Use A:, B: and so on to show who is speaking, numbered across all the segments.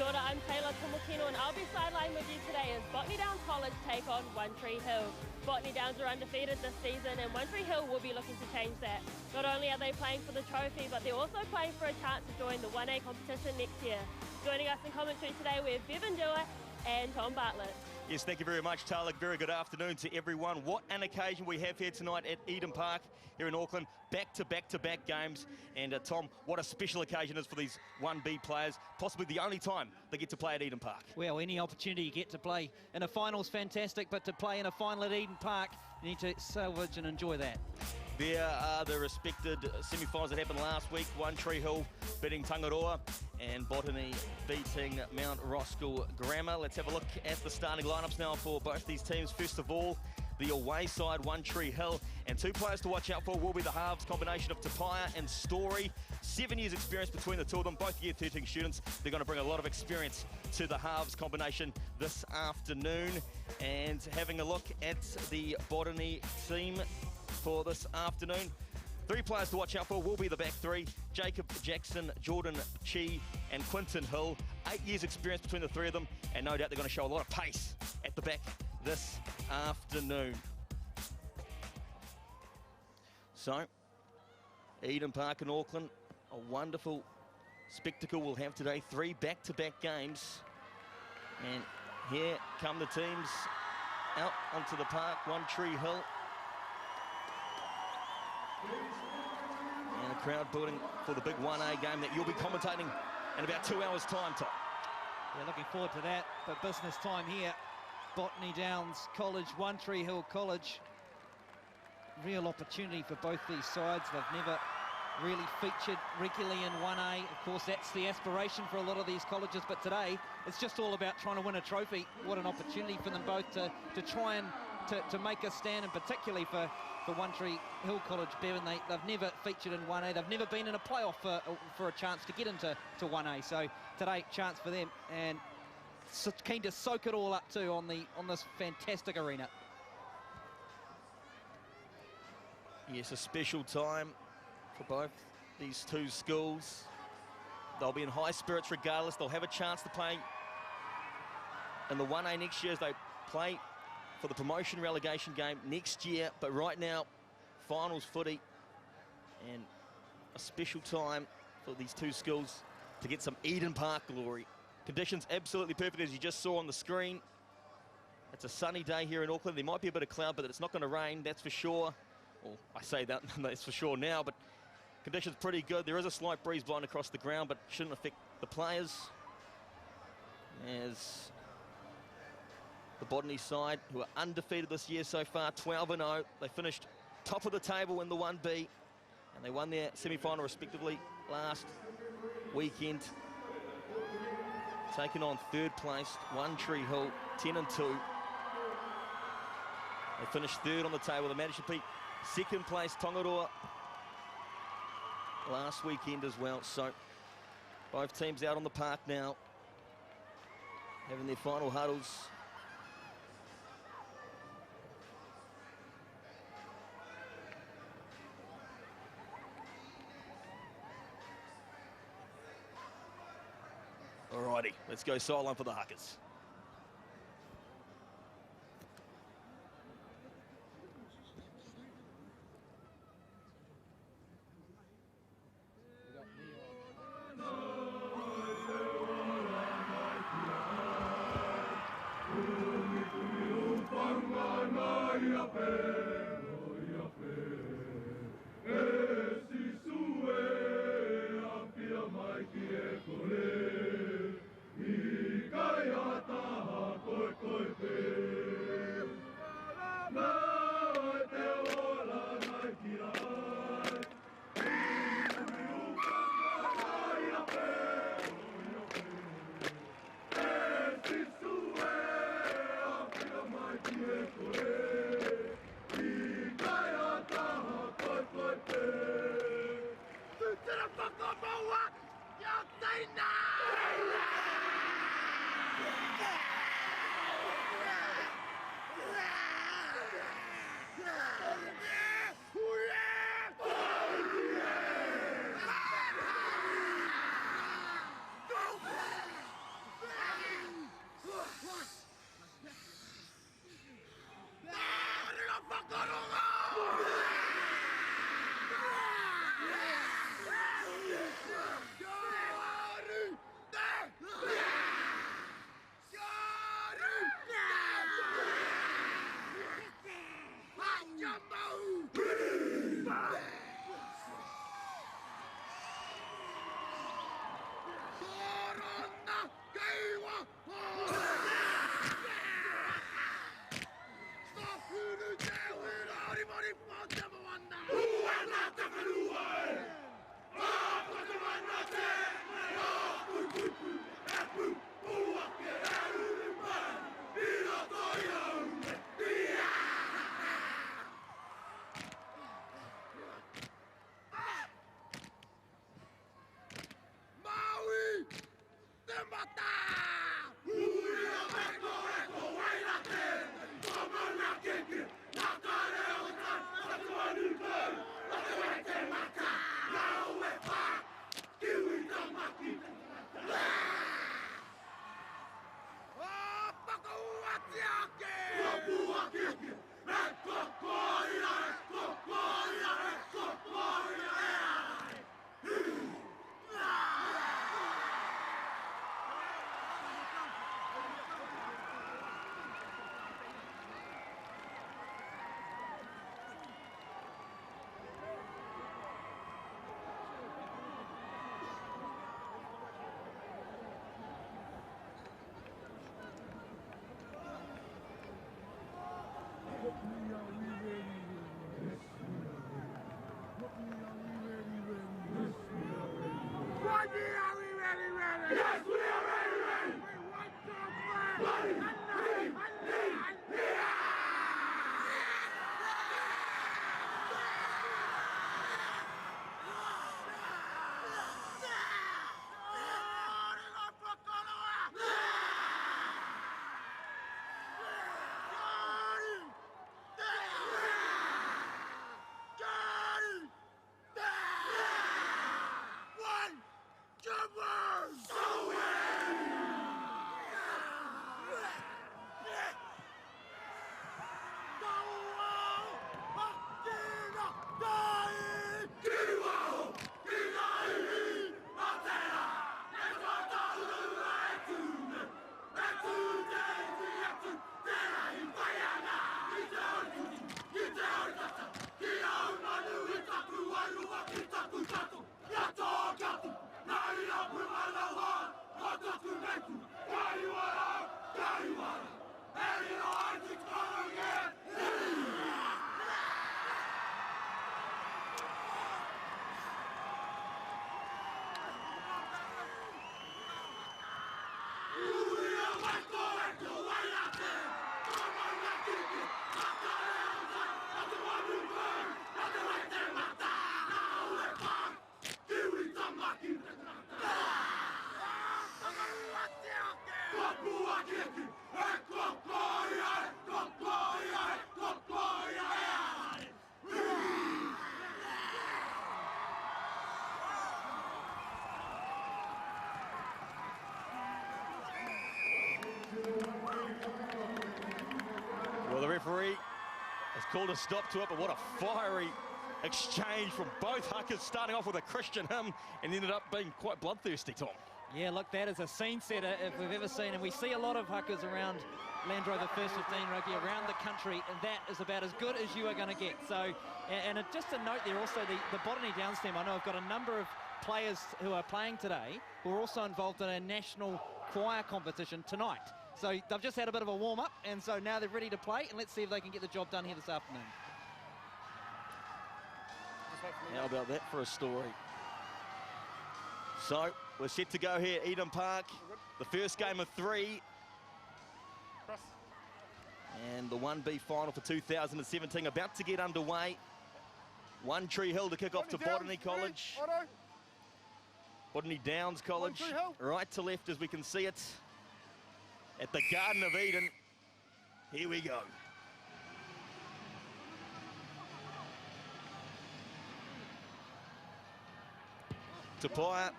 A: Builder, I'm Taylor Tumukino, and I'll be sidelining with you today as Botany Downs College take on One Tree Hill. Botany Downs are undefeated this season, and One Tree Hill will be looking to change that. Not only are they playing for the trophy, but they're also playing for a chance to join the 1A competition next year. Joining us in commentary today, we have Bevan Dewar and Tom Bartlett.
B: Yes, thank you very much, Taylor. Very good afternoon to everyone. What an occasion we have here tonight at Eden Park here in Auckland. Back-to-back games. And Tom, what a special occasion it is for these 1B players. Possibly the only time they get to play at Eden Park.
C: Well, any opportunity you get to play in a final is fantastic, but to play in a final at Eden Park, you need to salvage and enjoy that.
B: There are the respected semi-finals that happened last week. One Tree Hill beating Tangaroa and Botany beating Mount Roskill Grammar. Let's have a look at the starting lineups now for both these teams. First of all, the away side, One Tree Hill. And two players to watch out for will be the halves combination of Tapaya and Story. 7 years experience between the two of them, both year 13 students. They're going to bring a lot of experience to the halves combination this afternoon. And having a look at the Botany team for this afternoon. Three players to watch out for will be the back three: Jacob Jackson, Jordan Chi and Quinton Hill. 8 years experience between the three of them, and no doubt they're going to show a lot of pace at the back this afternoon. So, Eden Park in Auckland, a wonderful spectacle we'll have today. 3 back-to-back games. And here come the teams out onto the park. One Tree Hill. And a crowd building for the big 1A game that you'll be commentating in about 2 hours' time, Tom.
C: Yeah, looking forward to that. But business time here. Botany Downs College, One Tree Hill College. Real opportunity for both these sides. They've never really featured regularly in 1A. Of course, that's the aspiration for a lot of these colleges. But today, it's just all about trying to win a trophy. What an opportunity for them both to try and to make a stand, and particularly for One Tree Hill College, Bevan. They've never featured in 1A. They've never been in a playoff for a chance to get into 1A. So today, chance for them, and so keen to soak it all up too on this fantastic arena.
B: Yes, a special time for both these two schools. They'll be in high spirits regardless. They'll have a chance to play in the 1A next year as they play for the promotion relegation game next year. But right now, finals footy, and a special time for these two schools to get some Eden Park glory. Conditions absolutely perfect, as you just saw on the screen. It's a sunny day here in Auckland. There might be a bit of cloud, but it's not going to rain, that's for sure. Well, I say that, that's for sure now, but conditions pretty good. There is a slight breeze blowing across the ground, but shouldn't affect the players. As the Botany side, who are undefeated this year so far, 12-0. They finished top of the table in the 1B, and they won their semi-final respectively last weekend. Taking on third place, One Tree Hill, 10-2. They finished third on the table. They managed to beat second place Tangaroa last weekend as well. So both teams out on the park now, having their final huddles. Alrighty, let's go sideline for the Huckers. Well, the referee has called a stop to it, but what a fiery exchange from both huckers, starting off with a Christian hymn and ended up being quite bloodthirsty, Tom.
C: Yeah, look, that is a scene setter if we've ever seen, and we see a lot of huckers around Land Rover First 15 Rugby around the country, and that is about as good as you are going to get. So, and just a note there also, the Botany Downs team, I know I've got a number of players who are playing today who are also involved in a national choir competition tonight. So they've just had a bit of a warm-up, and so now they're ready to play, and let's see if they can get the job done here this afternoon.
B: How about that for a story? So, we're set to go here, Eden Park. The first game of 3. And the 1B final for 2017 about to get underway. One Tree Hill to kick off to Botany College. Botany Downs College, right to left as we can see it. At the Garden of Eden. Here we go. Tapia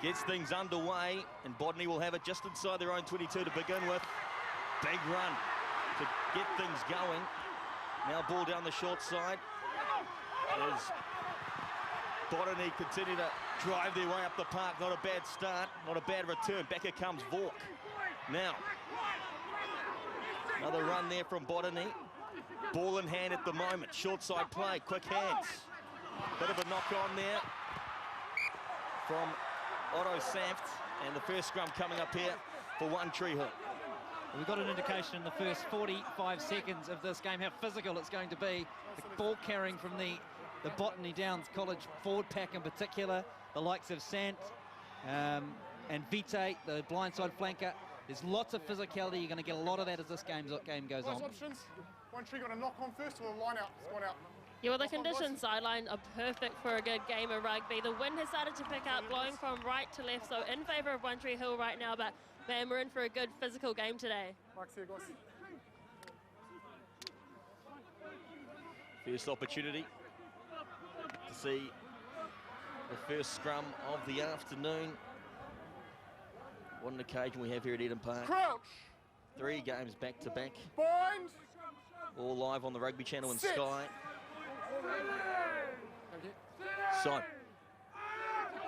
B: gets things underway, and Botany will have it just inside their own 22 to begin with. Big run to get things going. Now ball down the short side. As Botany continue to drive their way up the park. Not a bad start, not a bad return. Back here comes Vork. Now, another run there from Botany. Ball in hand at the moment. Short side play, quick hands. Bit of a knock on there from Otto Samft, and the first scrum coming up here for One Tree Hill.
C: We've got an indication in the first 45 seconds of this game how physical it's going to be. The ball carrying from the Botany Downs College forward pack in particular, the likes of Sant and Vite, the blindside flanker. There's lots of physicality. You're going to get a lot of that as this game goes on.
D: Options. One Tree got a knock on first or a line out. It's gone out.
A: Yeah, well, the conditions sideline are perfect for a good game of rugby. The wind has started to pick up, blowing from right to left, so in favour of One Tree Hill right now, but man, we're in for a good physical game today.
B: First opportunity to see the first scrum of the afternoon. What an occasion we have here at Eden Park.
D: Crouch.
B: 3 games back to back.
D: Bind.
B: All live on the Rugby channel and
D: Sit.
B: Sky. So,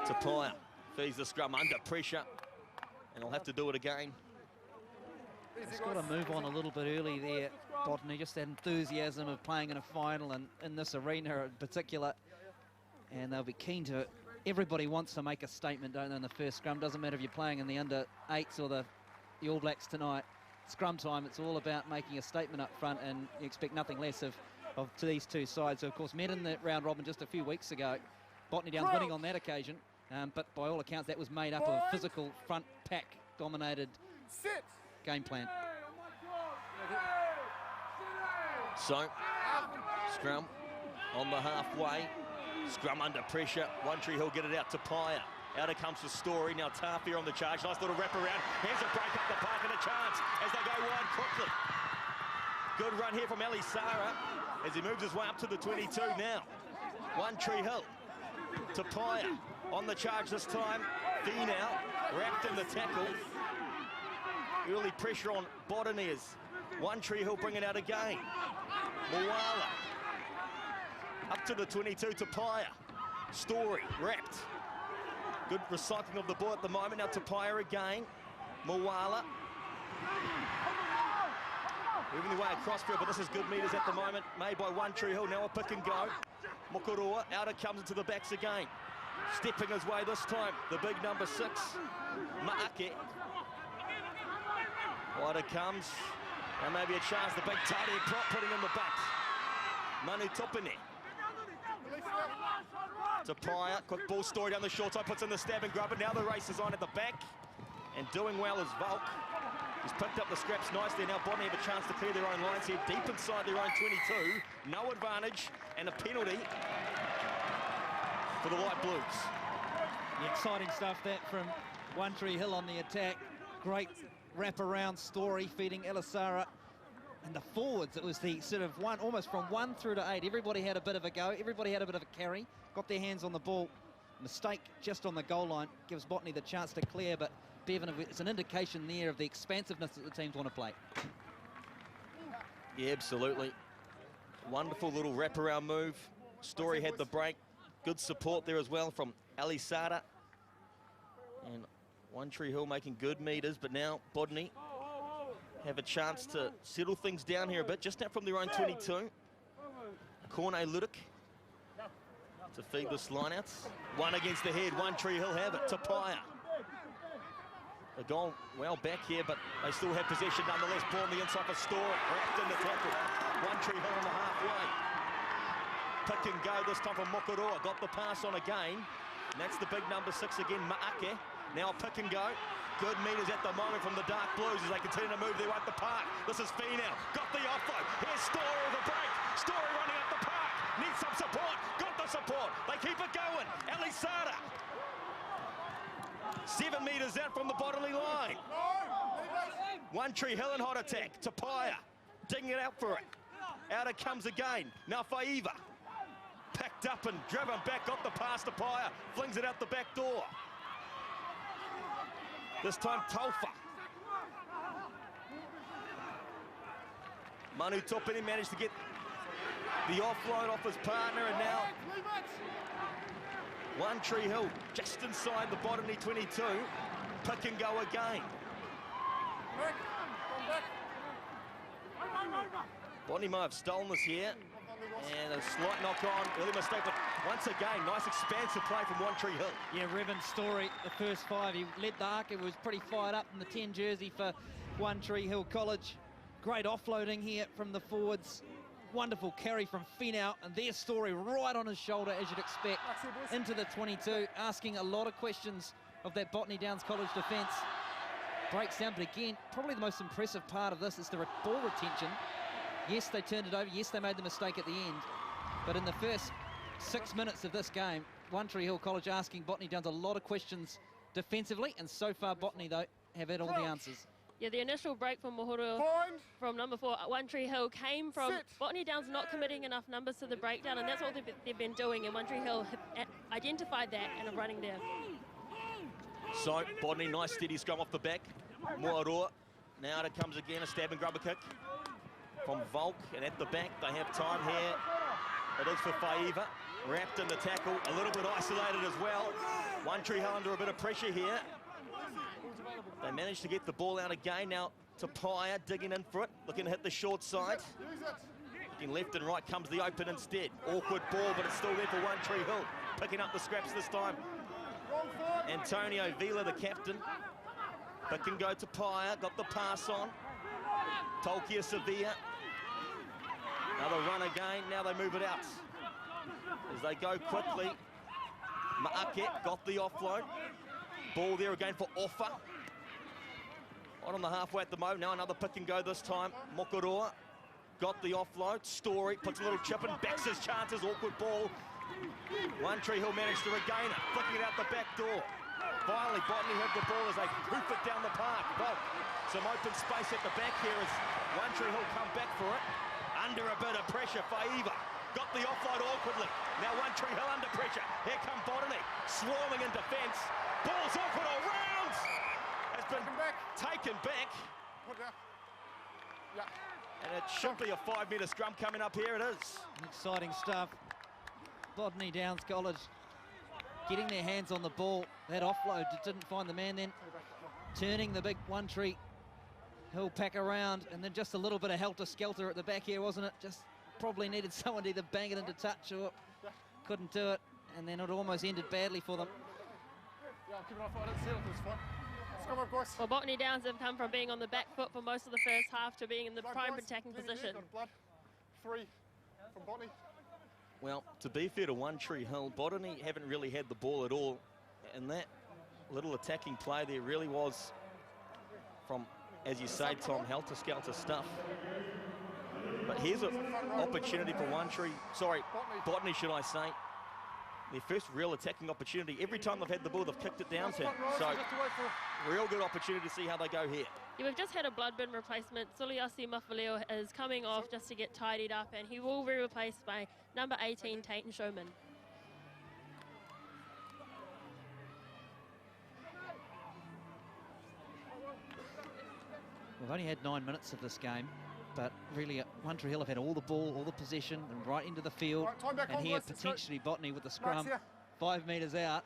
B: Tapia feeds the scrum under pressure, and he'll have to do it again.
C: He's got to move on a little bit early there, Botany. Just that enthusiasm of playing in a final and in this arena in particular. And they'll be keen to... Everybody wants to make a statement, don't they, in the first scrum. Doesn't matter if you're playing in the under-8s or the All Blacks tonight. Scrum time, it's all about making a statement up front, and you expect nothing less of these two sides. So, of course, met in the round robin just a few weeks ago. Botany Downs winning on that occasion, but by all accounts, that was made up of a physical front pack-dominated game plan.
B: So, scrum on the halfway. Scrum under pressure. One Tree Hill get it out to Tapia. Out it comes the Story. Now Tapia on the charge. Nice little wrap around. Here's a break up the park and a chance as they go wide quickly. Good run here from Elisara as he moves his way up to the 22 now. One Tree Hill. Tapia on the charge this time. Finau wrapped in the tackle. Early pressure on Botany as One Tree Hill bring it out again. Moala up to the 22, Tapia. Story wrapped. Good recycling of the ball at the moment. Now Tapia again. Moala. Moving the way across field, but this is good meters at the moment. Made by One Tree Hill. Now a pick and go. Mokoroa out it comes into the backs again. Stepping his way this time. The big number 6. Maake. Wide it comes. And maybe a chance. The big Tari prop putting in the back. Manu Topine. Tapia, quick ball Story down the short side, puts in the stab and grub, and now the race is on at the back. And doing well is Volk. He's picked up the scraps nicely. Now Botany have a chance to clear their own lines here, deep inside their own 22. No advantage, and a penalty for the White Blues.
C: The exciting stuff that from One Tree Hill on the attack. Great wrap-around Story feeding Elisara. And the forwards, it was the sort of one, almost from 1 through to 8. Everybody had a bit of a go. Everybody had a bit of a carry. Got their hands on the ball. Mistake just on the goal line gives Botany the chance to clear, but Bevan, it's an indication there of the expansiveness that the teams want to play.
B: Yeah, absolutely. Wonderful little wraparound move. Story had the break. Good support there as well from Elisara. And One Tree Hill making good meters, but now Botany have a chance to settle things down here a bit. Just out from their own 22. Corne Ludic to feed this lineouts. One against the head. One Tree Hill have it. Tapia. The goal well back here, but they still have possession nonetheless. Ball on the inside for Story. Wrapped in the tackle. One Tree Hill on the halfway. Pick and go this time from Mokoroa. Got the pass on again. And that's the big number 6 again, Maake. Now pick and go. Good meters at the moment from the Dark Blues as they continue to move their way up the park. This is Finau. Got the offload. Here's Story with a break. Story running up the park. Needs some support. Got the support. They keep it going. Elisara. 7 meters out from the Botany line. One Tree Hill in hot attack. Tapia digging it out for it. Out it comes again. Now Faiva. Packed up and driven back. Got the pass to Tapia. Flings it out the back door. This time Taufa. Manu Topine managed to get the offload off his partner, and now One Tree Hill just inside the Botany 22. Pick and go again. Botany might have stolen this here. And a slight knock on, early mistake, but once again, nice expansive play from One Tree Hill.
C: Yeah, Revan Story, the first 5, he led the arc. It was pretty fired up in the 10 jersey for One Tree Hill College. Great offloading here from the forwards. Wonderful carry from Finau, and their Story right on his shoulder, as you'd expect, into the 22, asking a lot of questions of that Botany Downs College defence. Breaks down, but again, probably the most impressive part of this is the ball retention. Yes, they turned it over. Yes, they made the mistake at the end. But in the first 6 minutes of this game, One Tree Hill College asking Botany Downs a lot of questions defensively, and so far Botany, though, have had all the answers.
A: Yeah, the initial break from Mahoro from number 4, One Tree Hill, came from Botany Downs not committing enough numbers to the breakdown, and that's what they've been doing, and One Tree Hill have identified that and are running there.
B: So, Botany, nice steady scrum off the back. Moaroa, now it comes again, a stab and grubber kick from Volk, and at the back they have time here. It is for Faiva, wrapped in the tackle, a little bit isolated as well. One Tree Hill under a bit of pressure here. They managed to get the ball out again. Now to Pryor, digging in for it, looking to hit the short side. Looking left and right, comes the open instead. Awkward ball, but it's still there for One Tree Hill. Picking up the scraps this time. Antonio Vila, the captain. But can go to Pryor, got the pass on. Tolkia Sevilla. Another run again, now they move it out. As they go quickly, Ma'ake got the offload. Ball there again for Offa. Right on the halfway at the moment, now another pick and go this time. Mokoroa got the offload. Story puts a little chip in, backs his chances, awkward ball. One Tree Hill managed to regain it, flicking it out the back door. Finally, Botany have the ball as they hoof it down the park. Well, some open space at the back here as One Tree Hill come back for it. Under a bit of pressure, Faiva got the offload awkwardly. Now One Tree Hill under pressure. Here come Botany, swarming in defence. Ball's awkward all round. Has been taken back. And it should be a 5-metre scrum coming up here. It is.
C: Exciting stuff. Botany Downs College getting their hands on the ball. That offload didn't find the man then. Turning the big One Tree Hill pack around, and then just a little bit of helter-skelter at the back here, wasn't it? Just probably needed someone to either bang it into touch or couldn't do it, and then it almost ended badly for them.
A: Well, Botany Downs have come from being on the back foot for most of the first half to being in the prime attacking position.
D: 3 from Botany.
B: Well, to be fair to One Tree Hill, Botany haven't really had the ball at all, and that little attacking play there really was from, as you say, Tom, helter-skelter stuff. But here's an opportunity for Botany, should I say. Their first real attacking opportunity. Every time they've had the ball, they've kicked it down to. So, real good opportunity to see how they go here.
A: Yeah, we've just had a blood bin replacement. Suliasi Mafaleo is coming off just to get tidied up, and he will be replaced by number 18, Tayton Showman.
C: We've only had 9 minutes of this game, but really One Tree Hill have had all the ball, all the possession, and right into the field. And here potentially Botany with the scrum 5 metres out.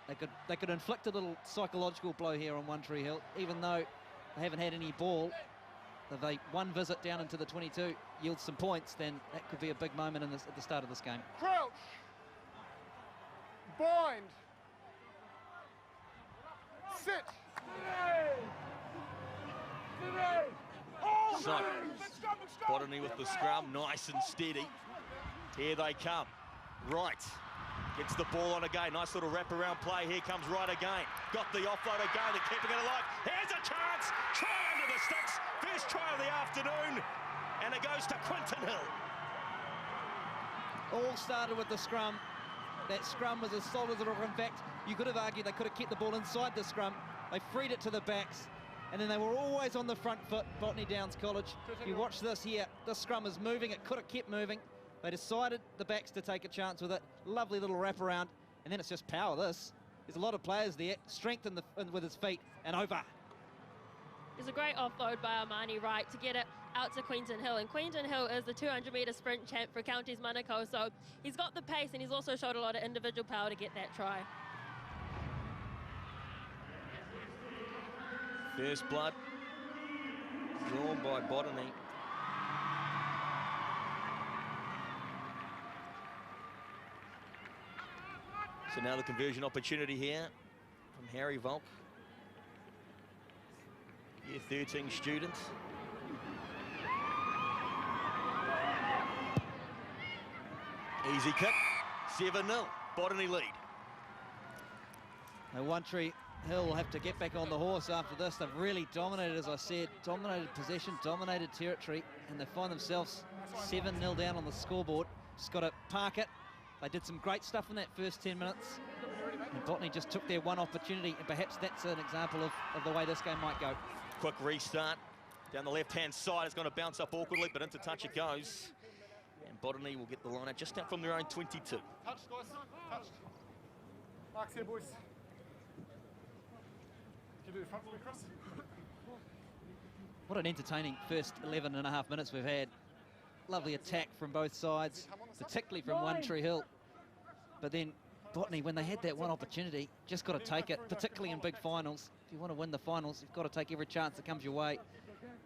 C: They could inflict a little psychological blow here on One Tree Hill, even though they haven't had any ball. If they one visit down into the 22 yields some points, then that could be a big moment at the start of this game.
D: Crouch. Bind. Sit.
B: So, Botany with the scrum, nice and steady. Here they come. Right. Gets the ball on again. Nice little wrap-around play. Here comes right again. Got the offload again. They're keeping it alive. Here's a chance. Try under the sticks. First try of the afternoon. And it goes to Quinton Hill.
C: All started with the scrum. That scrum was as solid as a rock. In fact, you could have argued they could have kept the ball inside the scrum. They freed it to the backs. And then they were always on the front foot, Botany Downs College. You watch this here. This scrum is moving. It could have kept moving. They decided, the backs, to take a chance with it. Lovely little wraparound. And then it's just power, this. There's a lot of players there. Strength with his feet and over.
A: It's a great offload by Armani Wright to get it out to Quinton Hill. And Quinton Hill is the 200-metre sprint champ for Counties Manukau. So he's got the pace, and he's also showed a lot of individual power to get that try.
B: First blood drawn by Botany. So now the conversion opportunity here from Harry Volk. Year 13 student. Easy kick, 7-0, Botany lead.
C: Now One Tree Hill will have to get back on the horse after this. They've really dominated, as I said, dominated possession, dominated territory, and they find themselves 7-0 down on the scoreboard. just got to park it. They did some great stuff in that first 10 minutes. And Botany just took their one opportunity, and perhaps that's an example of the way this game might go.
B: Quick restart. Down the left-hand side, it's going to bounce up awkwardly, but into touch it goes. And Botany will get the line out just out from their own 22.
D: Touched, guys. Touched. Marks here, boys. Can you do the front for me, Chris?
C: What an entertaining first 11 and a half minutes we've had. Lovely attack from both sides, particularly from One Tree Hill. But then Botany, when they had that one opportunity, just got to take it, particularly in big finals. If you want to win the finals, you've got to take every chance that comes your way.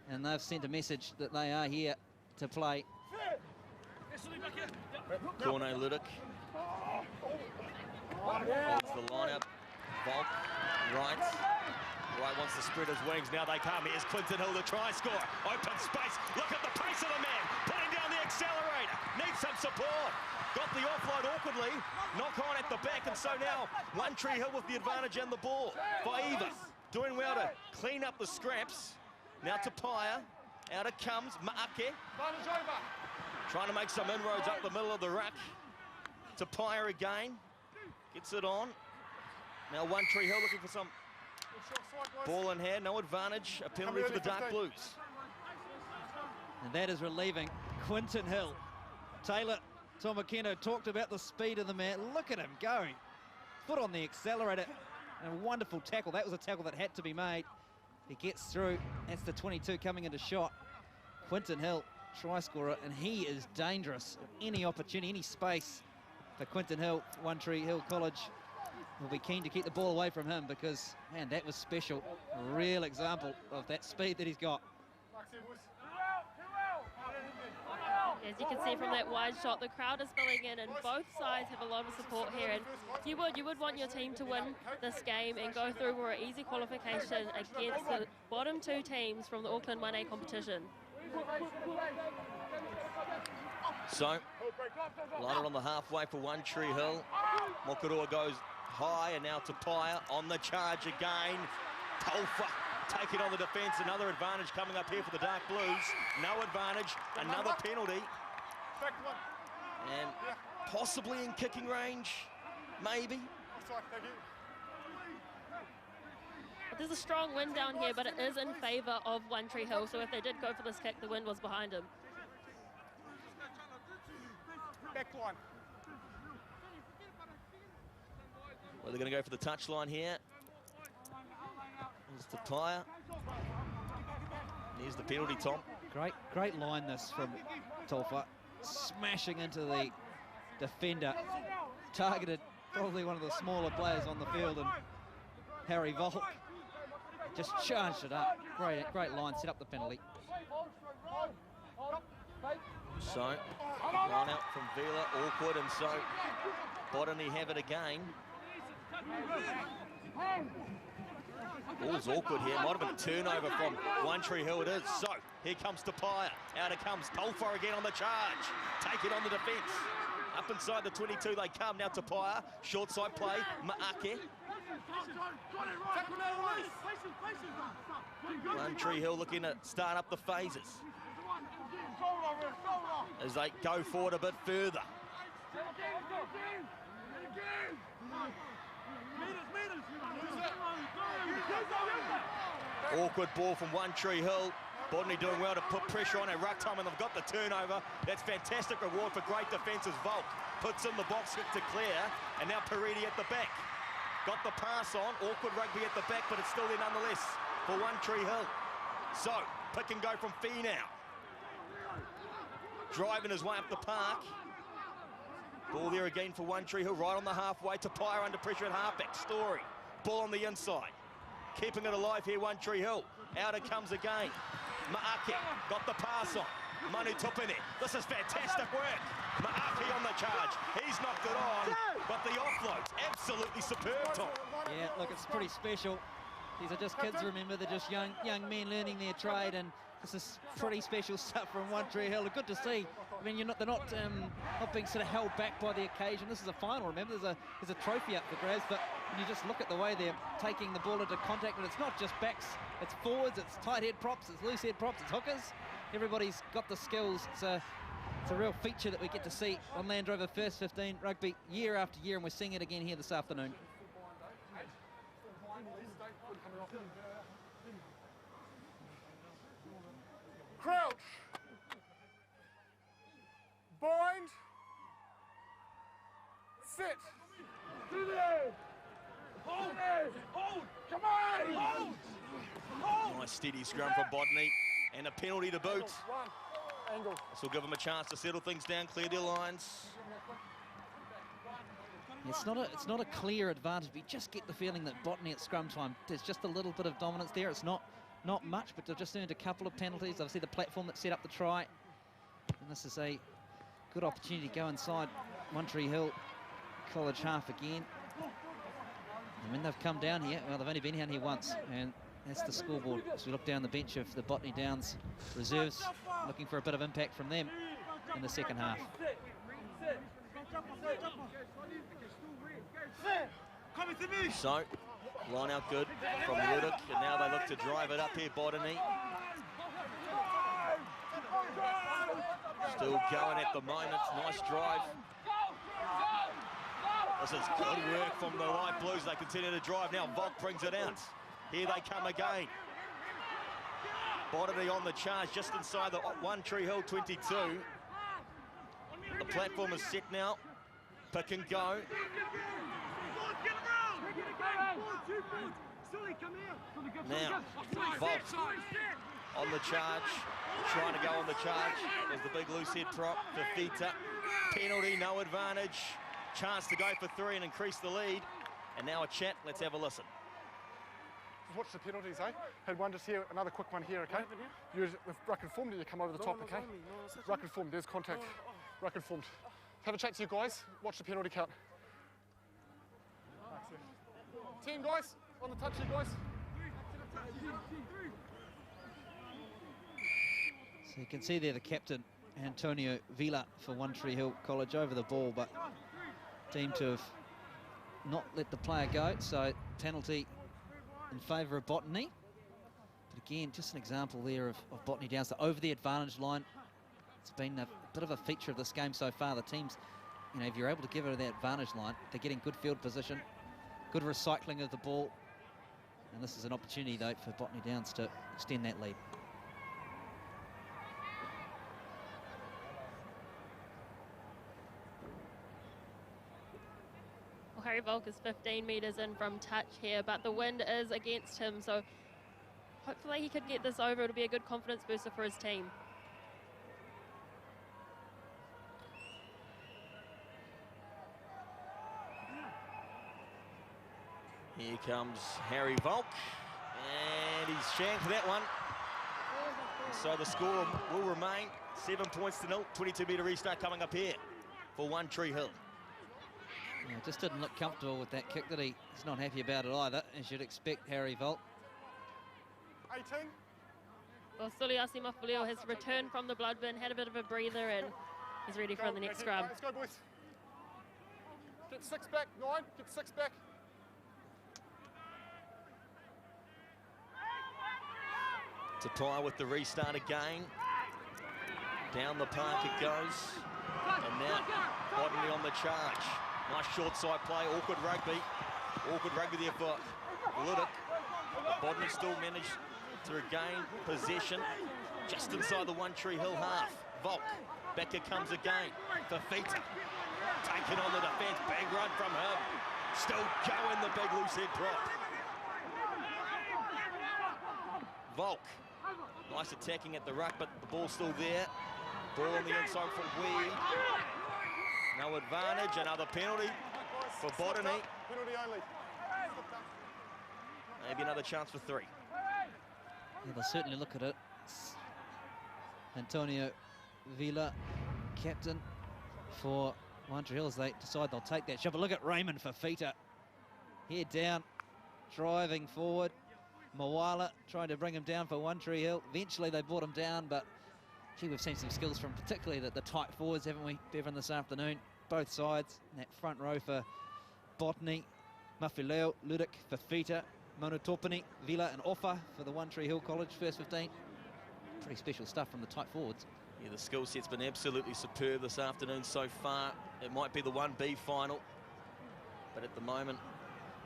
C: And they've sent a message that they are here to play.
B: Corno Ludic. That's the lineup. Volk, right. Right wants to spread his wings. Now they come. Here's Quinton Hill to try score. Open space. Look at the pace of the man. Putting down the accelerator. Needs some support. Got the offload awkwardly. Knock on at the back. And so now One Tree Hill with the advantage and the ball. Faiva doing well to clean up the scraps. Now to Paya. Out it comes. Maake. Trying to make some inroads up the middle of the ruck. To Paya again. Gets it on. Now One Tree Hill looking for some ball in hand. No advantage. A penalty for the Dark Blues.
C: And that is relieving Quinton Hill. Taylor Tomakeno talked about the speed of the man. Look at him going. Foot on the accelerator. And a wonderful tackle. That was a tackle that had to be made. He gets through. That's the 22 coming into shot. Quinton Hill, try scorer, and he is dangerous. Any opportunity, any space for Quinton Hill, One Tree Hill College will be keen to keep the ball away from him because, man, that was special. A real example of that speed that he's got.
A: As you can see from that wide shot, the crowd is filling in and both sides have a lot of support here. And you would want your team to win this game and go through for an easy qualification against the bottom two teams from the Auckland 1A competition.
B: So, line it on the halfway for One Tree Hill. Mokurua goes high and now to Paya on the charge again. Taufa taking on the defence. Another advantage coming up here for the Dark Blues. No advantage, another penalty. And possibly in kicking range, maybe.
A: There's a strong wind down here, but it is in favour of One Tree Hill. So if they did go for this kick, the wind was behind him.
D: Backline.
B: Well, they're going to go for the touchline here. There's the Paya. Here's the penalty, Tom.
C: Great line this from Taufa. Smashing into the defender. Targeted probably one of the smaller players on the field, and Harry Volk just charged it up. Great line, set up the penalty.
B: So, line out from Vila, awkward, and so Botany have it again. Ball's awkward here. Might have been a turnover from One Tree Hill. It is. So, here comes Tapaya. Out it comes. Taufa again on the charge. Take it on the defence. Up inside the 22 they come. Now Tapaya. Short side play. Maake. One Tree Hill looking to start up the phases as they go forward a bit further. Awkward ball from One Tree Hill. Botany doing well to put pressure on at ruck time, and they've got the turnover. That's fantastic reward for great defence as Volk puts in the box hit to clear, and now Paridi at the back. Got the pass on, awkward rugby at the back, but it's still there nonetheless for One Tree Hill. So, pick and go from Fee now. Driving his way up the park. Ball there again for One Tree Hill, right on the halfway. Tapaya under pressure at halfback. Story. Ball on the inside. Keeping it alive here, One Tree Hill. Out it comes again. Maake got the pass on. Manu Tupine. This is fantastic work. Maake on the charge. He's knocked it on, but the offload's absolutely superb, Tom.
C: Yeah, look, it's pretty special. These are just kids, remember. They're just young men learning their trade, and this is pretty special stuff from One Tree Hill. Good to see. I mean, they're not being sort of held back by the occasion. This is a final, remember. There's a trophy up for grabs, but when you just look at the way they're taking the ball into contact, and it's not just backs, it's forwards, it's tight head props, it's loose head props, it's hookers. Everybody's got the skills. It's a It's a real feature that we get to see on Land Rover First 15 Rugby year after year, and we're seeing it again here this afternoon.
D: Crouch. Bind. Sit. Hold. Hold. Come on. Hold. Hold.
B: Nice steady scrum from Botany, and a penalty to boot.
D: Angle.
B: This will give them a chance to settle things down, clear their lines.
C: It's not a clear advantage, but you just get the feeling that Botany at scrum time, there's just a little bit of dominance there. It's not much, but they've just earned a couple of penalties. Obviously the platform that set up the try, and this is a good opportunity to go inside One Tree Hill College half again. And when they've come down here, well, they've only been down here once, and that's the scoreboard. As we look down the bench of the Botany Downs reserves, looking for a bit of impact from them in the second half.
B: So, line out good from Ludick, and now they look to drive it up here, Botany. Still going at the moment, nice drive. This is good work from the Light Blues, they continue to drive now, Volk brings it out. Here they come again. Botany on the charge, just inside the One Tree Hill 22. The platform is set now, pick and go. Now, Volk on the charge, trying to go on the charge. There's the big loose head prop for Fita. Penalty, no advantage. Chance to go for 3 and increase the lead. And now a chat, let's have a listen.
D: Watch the penalties, eh? Had one just here, another quick one here, okay? With ruck and formed, you come over the top, okay? Ruck and formed, there's contact. Ruck and formed. Have a chat to you guys, watch the penalty count. Team guys, on the touch here guys.
C: So you can see there the captain, Antonio Vila for One Tree Hill College, over the ball, but deemed to have not let the player go, so penalty in favour of Botany. But again, just an example there of Botany Downs over the advantage line. It's been a bit of a feature of this game so far. The teams, you know, if you're able to give it that advantage line, they're getting good field position, good recycling of the ball. And this is an opportunity, though, for Botany Downs to extend that lead.
A: Well, Harry Volk is 15 metres in from touch here, but the wind is against him, so hopefully he could get this over. It'll be a good confidence booster for his team.
B: Here comes Harry Volk, and he's shanked that one. So the score will remain 7 points to 0. 22-metre restart coming up here for One Tree Hill.
C: Yeah, just didn't look comfortable with that kick, that he's not happy about it either, as you'd expect Harry Volk.
D: 18.
A: Well, Suliasi Mafulio has returned from the blood bin, had a bit of a breather, and he's ready for the next scrum.
D: Let's go, boys. Get 6 back, 9, get 6 back.
B: To tie with the restart again. Down the park it goes. And now Botany on the charge. Nice short side play, awkward rugby. Awkward rugby there for Ludick. But Botany still managed to regain possession just inside the One Tree Hill half. Volk, back it comes again for Fita. Taking on the defence, big run from him. Still going the big loose head prop. Volk. Nice attacking at the ruck, but the ball's still there. Ball on the inside from Weed. No advantage, another penalty for Botany.
D: Penalty only.
B: Maybe another chance for 3.
C: Yeah, they'll certainly look at it. Antonio Vila, captain for One Tree Hill, as they decide they'll take that shot. But look at Raymond Fafita. Head down, driving forward. Mawala trying to bring him down for One Tree Hill. Eventually they brought him down, but gee, we've seen some skills from particularly the tight forwards, haven't we, Bevan, this afternoon? Both sides. In that front row for Botany, Mafileo, Ludick, Fafita, Monotopani, Vila and Offa for the One Tree Hill College first 15. Pretty special stuff from the tight forwards.
B: Yeah, the skill set's been absolutely superb this afternoon so far. It might be the 1B final, but at the moment,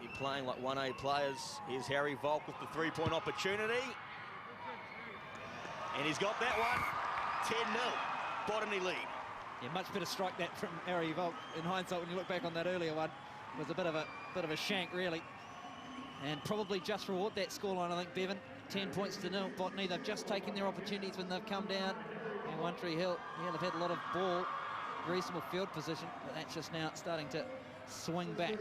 B: you're playing like 1A players. Here's Harry Volk with the three-point opportunity. And he's got that one. 10-0, Botany lead.
C: Yeah, much better strike that from Harry Volk. In hindsight, when you look back on that earlier one, it was a bit of a shank, really. And probably just reward that scoreline, I think, Bevan. 10 points to 0. Botany, they've just taken their opportunities when they've come down. And One Tree Hill, yeah, they've had a lot of ball, reasonable field position, but that's just now starting to swing back.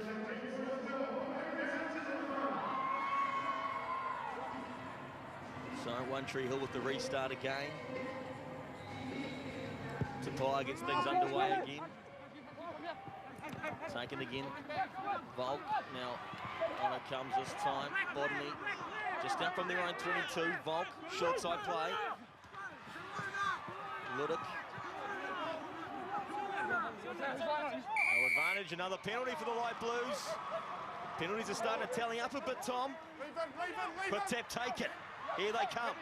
B: So One Tree Hill with the restart again. Tapai gets things underway again. Taken again. Volk now on it comes this time. Botany just out from their own 22. Volk, short side play. Ludick. No advantage, another penalty for the Light Blues. Penalties are starting to tally up a bit, Tom. But Tap take it. Here they come.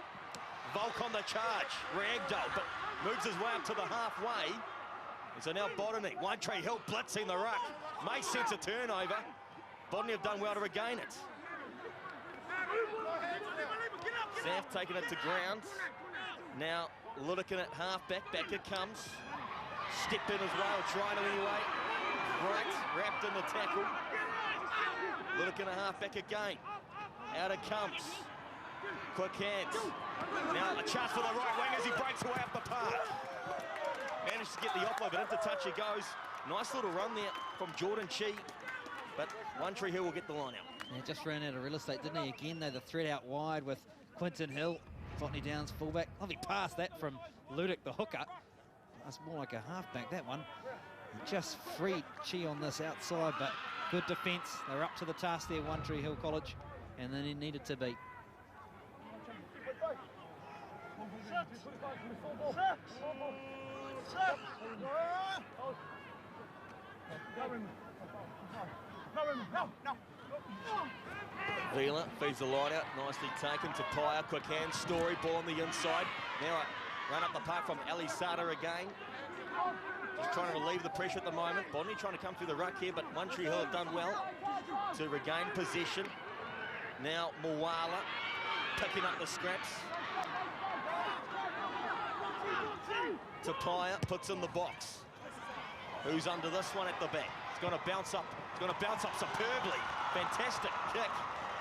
B: Volk on the charge. Ragdoll, but moves his way up to the halfway. And so now Botany, One Tree Hill blitzing the ruck. May sense a turnover. Botany have done well to regain it. Zaf taking it to ground. Now Ludick at halfback, back it comes. Step in as well, trying to anyway. Right, wrapped in the tackle. Ludick a halfback again. Out it comes. Quick hands. Now a chance for the right wing as he breaks away up the park. Managed to get the offload, but into touch he goes. Nice little run there from Jordan Chi. But One Tree Hill will get the line out.
C: Yeah, just ran out of real estate, didn't he? Again, they the thread out wide with Quinton Hill. Botany Downs fullback. Lovely pass that from Ludick, the hooker. That's more like a halfback, that one. He just freed Chi on this outside, but good defence. They're up to the task there, One Tree Hill College, and then he needed to be.
B: Vila feeds the line out, nicely taken to Pyer. Quick hand, Story, ball on the inside. Now a run up the park from Ali Sada again. Just trying to relieve the pressure at the moment. Botany trying to come through the ruck here, but One Tree Hill have done well to regain possession. Now Moala picking up the scraps. Tapia puts in the box. Who's under this one at the back? It's going to bounce up. It's going to bounce up superbly. Fantastic kick.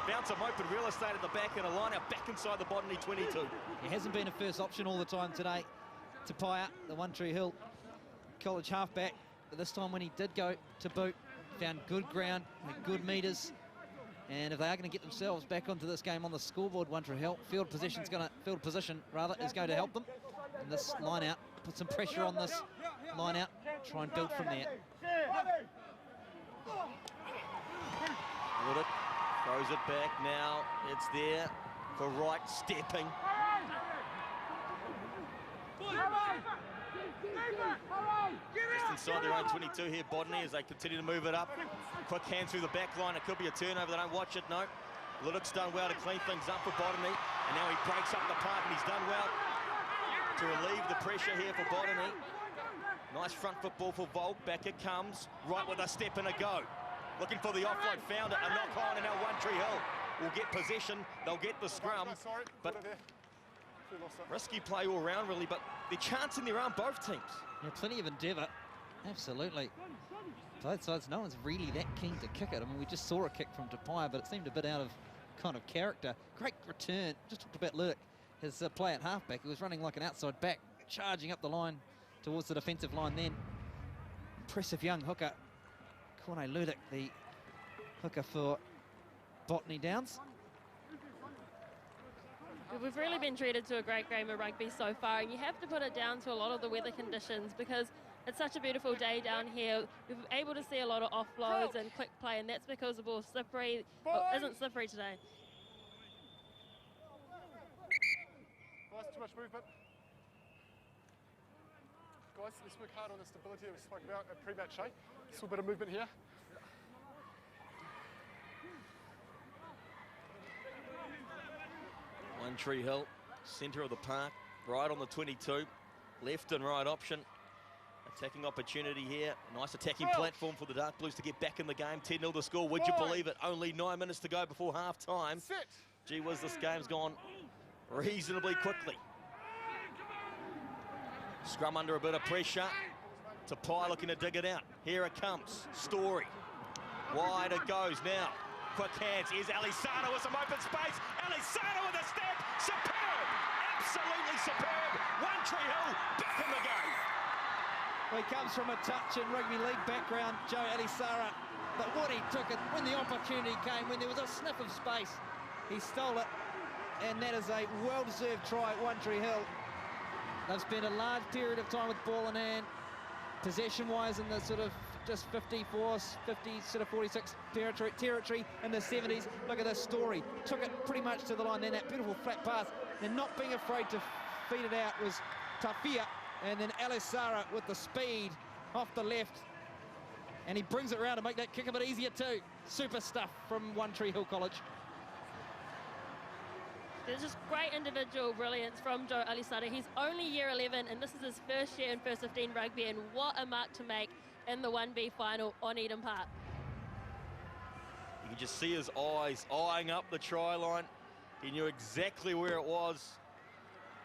B: Bounce him open, real estate at the back, and a line out back inside the Botany 22.
C: It hasn't been a first option all the time today. Tapia, the One Tree Hill College halfback, but this time when he did go to boot, found good ground, good metres, and if they are going to get themselves back onto this game on the scoreboard, One Tree Hill field position is going to help them. And this line out, put some pressure on this line out, try and build from there.
B: Ludick throws it back now. It's there for Wright stepping. Just inside their own 22 here, Botany, as they continue to move it up. Quick hand through the back line. It could be a turnover. They don't watch it, no. Ludick's done well to clean things up for Botany. And now he breaks up the park, and he's done well to relieve the pressure here for Botany. Nice front football for Volk. Back it comes. Right with a step and a go. Looking for the offload, found it. A knock on, and now One Tree Hill will get possession. They'll get the scrum. But risky play all round, really, but they're chancing their arm, both teams.
C: Yeah, plenty of endeavour. Absolutely. Both sides, no one's really that keen to kick it. I mean, we just saw a kick from Tapia, but it seemed a bit out of kind of character. Great return. Just talked about Ludick, his play at halfback. He was running like an outside back, charging up the line towards the defensive line then. Impressive young hooker. Corne Ludick, the hooker for Botany Downs.
A: We've really been treated to a great game of rugby so far, and you have to put it down to a lot of the weather conditions because it's such a beautiful day down here. We've been able to see a lot of offloads and quick play, and that's because the ball's slippery. Well, isn't slippery today.
D: Guys, too much movement. Guys, let's work hard on the stability that we spoke about at pre-match, eh? Still a bit of movement here.
B: One Tree Hill, centre of the park, right on the 22. left and right option. Attacking opportunity here. Nice attacking platform for the Dark Blues to get back in the game. 10-0 the score. Would you believe it? Only 9 minutes to go before half-time. Gee whiz, this game's gone reasonably quickly. Scrum under a bit of pressure. Tapai looking to dig it out. Here it comes. Story. Wide it goes now. Quick hands. Here's Alisana with some open space. Alisana with a step. Superb. Absolutely superb. One Tree Hill back in the game.
C: Well, he comes from a touch and rugby league background, Joe Alisara. But what he took it when the opportunity came, when there was a sniff of space, he stole it. And that is a well-deserved try at One Tree Hill. They've spent a large period of time with ball in hand, possession-wise in the sort of just 54, 50, sort of 46 territory in the 70s. Look at this Story. Took it pretty much to the line. Then that beautiful flat pass. And not being afraid to feed it out was Tafia. And then Alisara with the speed off the left. And he brings it around to make that kick a bit easier too. Super stuff from One Tree Hill College.
A: There's just great individual brilliance from Joe Alisara. He's only year 11, and this is his first year in First 15 rugby, and what a mark to make in the 1B final on Eden Park.
B: You can just see his eyes eyeing up the try line. He knew exactly where it was.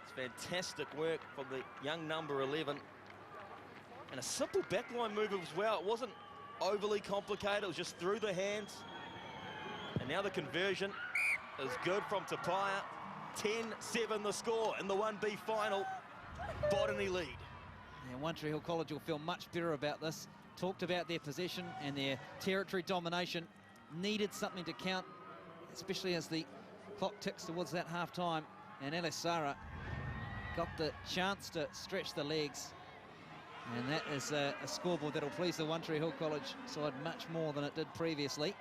B: It's fantastic work from the young number 11. And a simple backline move as well. It wasn't overly complicated. It was just through the hands. And now the conversion is good from Tapaya. 10-7 the score in the 1B final. Botany lead.
C: And One Tree Hill College will feel much better about this. Talked about their possession and their territory domination. Needed something to count, especially as the clock ticks towards that half-time. And Alisara got the chance to stretch the legs. And that is a scoreboard that'll please the One Tree Hill College side much more than it did previously.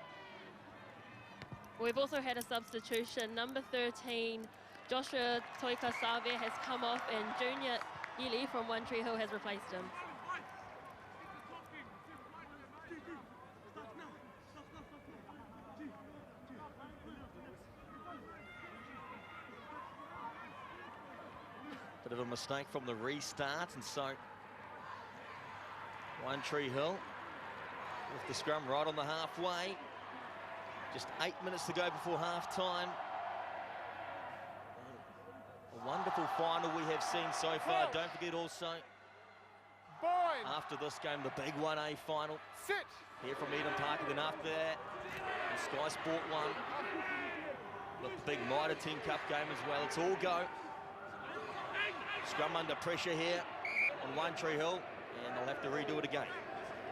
A: We've also had a substitution. Number 13, Joshua Toika Savia has come off, and Junior Ili from One Tree Hill has replaced him.
B: Bit of a mistake from the restart, and so One Tree Hill with the scrum right on the halfway. Just 8 minutes to go before half-time. A wonderful final we have seen so far. Don't forget also, after this game, the big 1A final. Here from Eden Park, and then after that, the Sky Sport 1. The big Mitre 10 Cup game as well. It's all go. Scrum under pressure here on One Tree Hill, and they'll have to redo it again.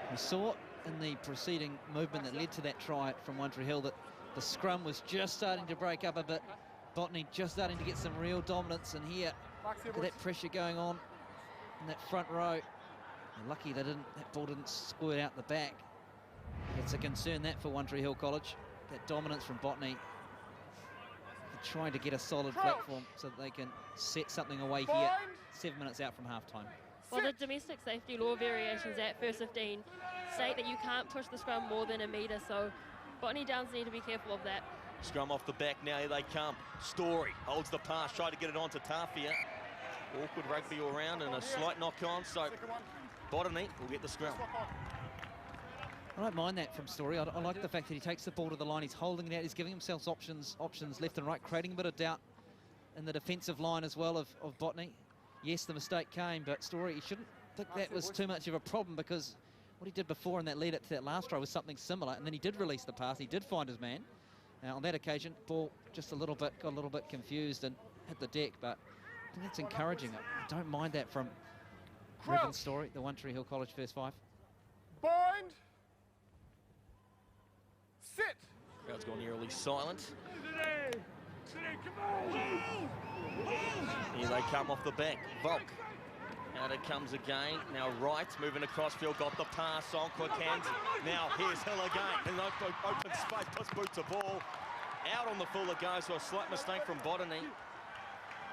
C: We saw in the preceding movement that led to that try from One Tree Hill that the scrum was just starting to break up a bit. Botany just starting to get some real dominance, and here, look at that pressure going on in that front row. And lucky that ball didn't squirt out the back. It's a concern that for One Tree Hill College, that dominance from Botany. They're trying to get a solid platform so that they can set something away here 7 minutes out from halftime.
A: Well, the domestic safety law variations at First 15 state that you can't push the scrum more than a metre, so Botany Downs need to be careful of that.
B: Scrum off the back now, here they come. Story holds the pass, tried to get it on to Tafia. Awkward rugby all round and a slight knock on, so Botany will get the scrum.
C: I don't mind that from Story. I like the fact that he takes the ball to the line, he's holding it out, he's giving himself options left and right, creating a bit of doubt in the defensive line as well of Botany. Yes, the mistake came, but Story, he shouldn't think that was too much of a problem, because what he did before in that lead up to that last try was something similar, and then he did release the pass, he did find his man. Now on that occasion, ball just got a little bit confused and hit the deck, but I think that's encouraging. I don't mind that from Revan Story, the One Tree Hill College first 5.
D: Bind. Sit.
B: Crowd's gone eerily silent. Here they come off the back. Volk. Out it comes again. Now Wright moving across field, got the pass on, quick hands. Now here's Hill again. In open space, puts boot to ball. Out on the full it goes, so a slight mistake from Botany.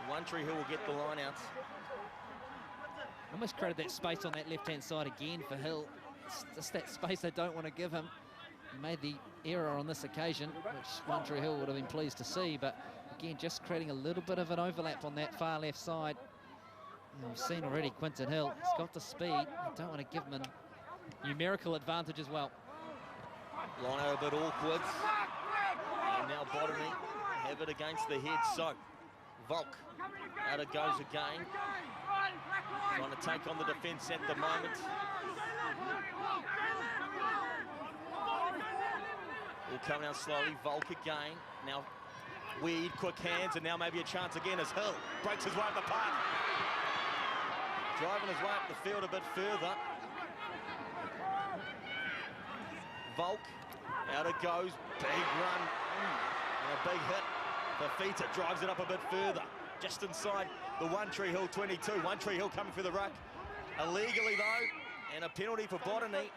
B: One Tree Hill will get the line out.
C: Almost created that space on that left-hand side again for Hill. It's just that space they don't want to give him. He made the error on this occasion, which One Tree Hill would have been pleased to see, but again, just creating a little bit of an overlap on that far left side. We've seen already Quinton Hill. He's got the speed. I don't want to give him a numerical advantage as well.
B: Lino a bit awkward. And now Botany have it against the head. So, Volk, out it goes again. Trying to take on the defence at the moment. Will come out slowly. Volk again. Now, Weed, quick hands, and now maybe a chance again as Hill breaks his way up the park. Driving his way up the field a bit further. Volk, out it goes. Big run. And a big hit. Fafita drives it up a bit further. Just inside the One Tree Hill 22. One Tree Hill coming for the ruck. Illegally though, and a penalty for Botany.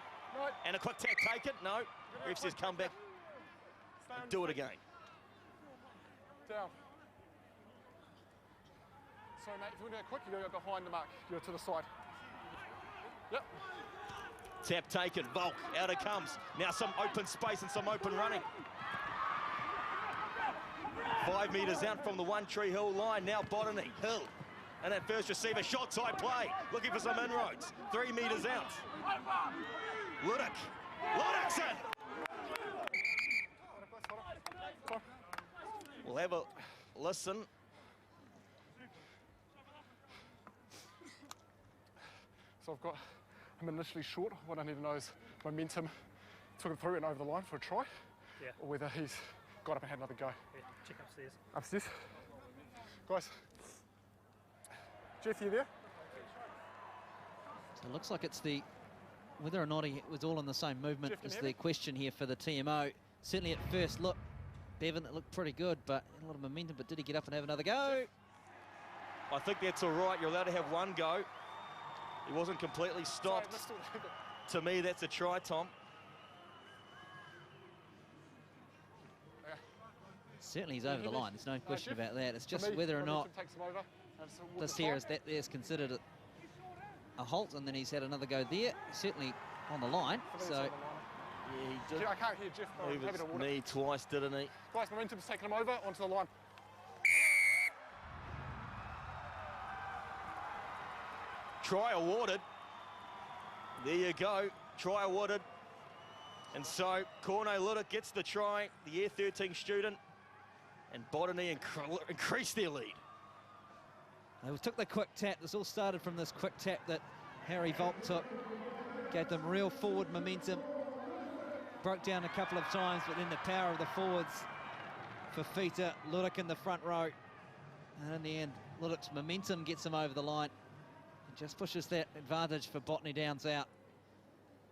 B: And a quick tap taken. No, ref says come back and do it again.
D: Down. Sorry mate, if you want to go quick, you gotta go behind the mark. You go to the side. Yep.
B: Tap taken, Volk, out it comes. Now some open space and some open running. 5 metres out from the One Tree Hill line, now Botany, Hill. And that first receiver, short side play, looking for some inroads. 3 metres out. Luddick's in. We'll have a listen.
D: So I've got him initially short. What I need to know is momentum took him through and over the line for a try.
E: Yeah.
D: Or whether he's got up and had another go.
E: Yeah, check upstairs.
D: Upstairs. Guys. Jeff, you there?
C: So it looks like it's whether or not he was all in the same movement
D: Jeff,
C: is the question here for the TMO. Certainly at first look, Bevan, it looked pretty good, but a lot of momentum, but did he get up and have another go?
B: I think that's all right. You're allowed to have one go. He wasn't completely stopped.
D: Sorry,
B: to me, that's a try, Tom.
D: yeah.
C: Certainly he's over the line. There's no question
D: Jeff,
C: about that. It's
D: for
C: just
D: me,
C: whether or not
D: momentum takes him over, and so
C: this
D: the
C: here
D: try.
C: is that there's considered a halt, and then he's had another go there. Certainly on the line.
D: For me, it's
C: So
D: on the line.
B: Yeah, he did.
D: I can't hear Jeff. but I'm
B: Move
D: happy to
B: his
D: water.
B: knee twice, didn't he?
D: Guys, momentum's taking him over onto the line.
B: Try awarded. There you go. Try awarded. And so Corne Luddick gets the try, the Year 13 student, and Botany increased their lead.
C: they took the quick tap. This all started from this quick tap that Harry Volk took. Gave them real forward momentum. Broke down a couple of times, but then the power of the forwards. Fafita, Luddick in the front row. And in the end, Luddick's momentum gets him over the line. It just pushes that advantage for Botany Downs out.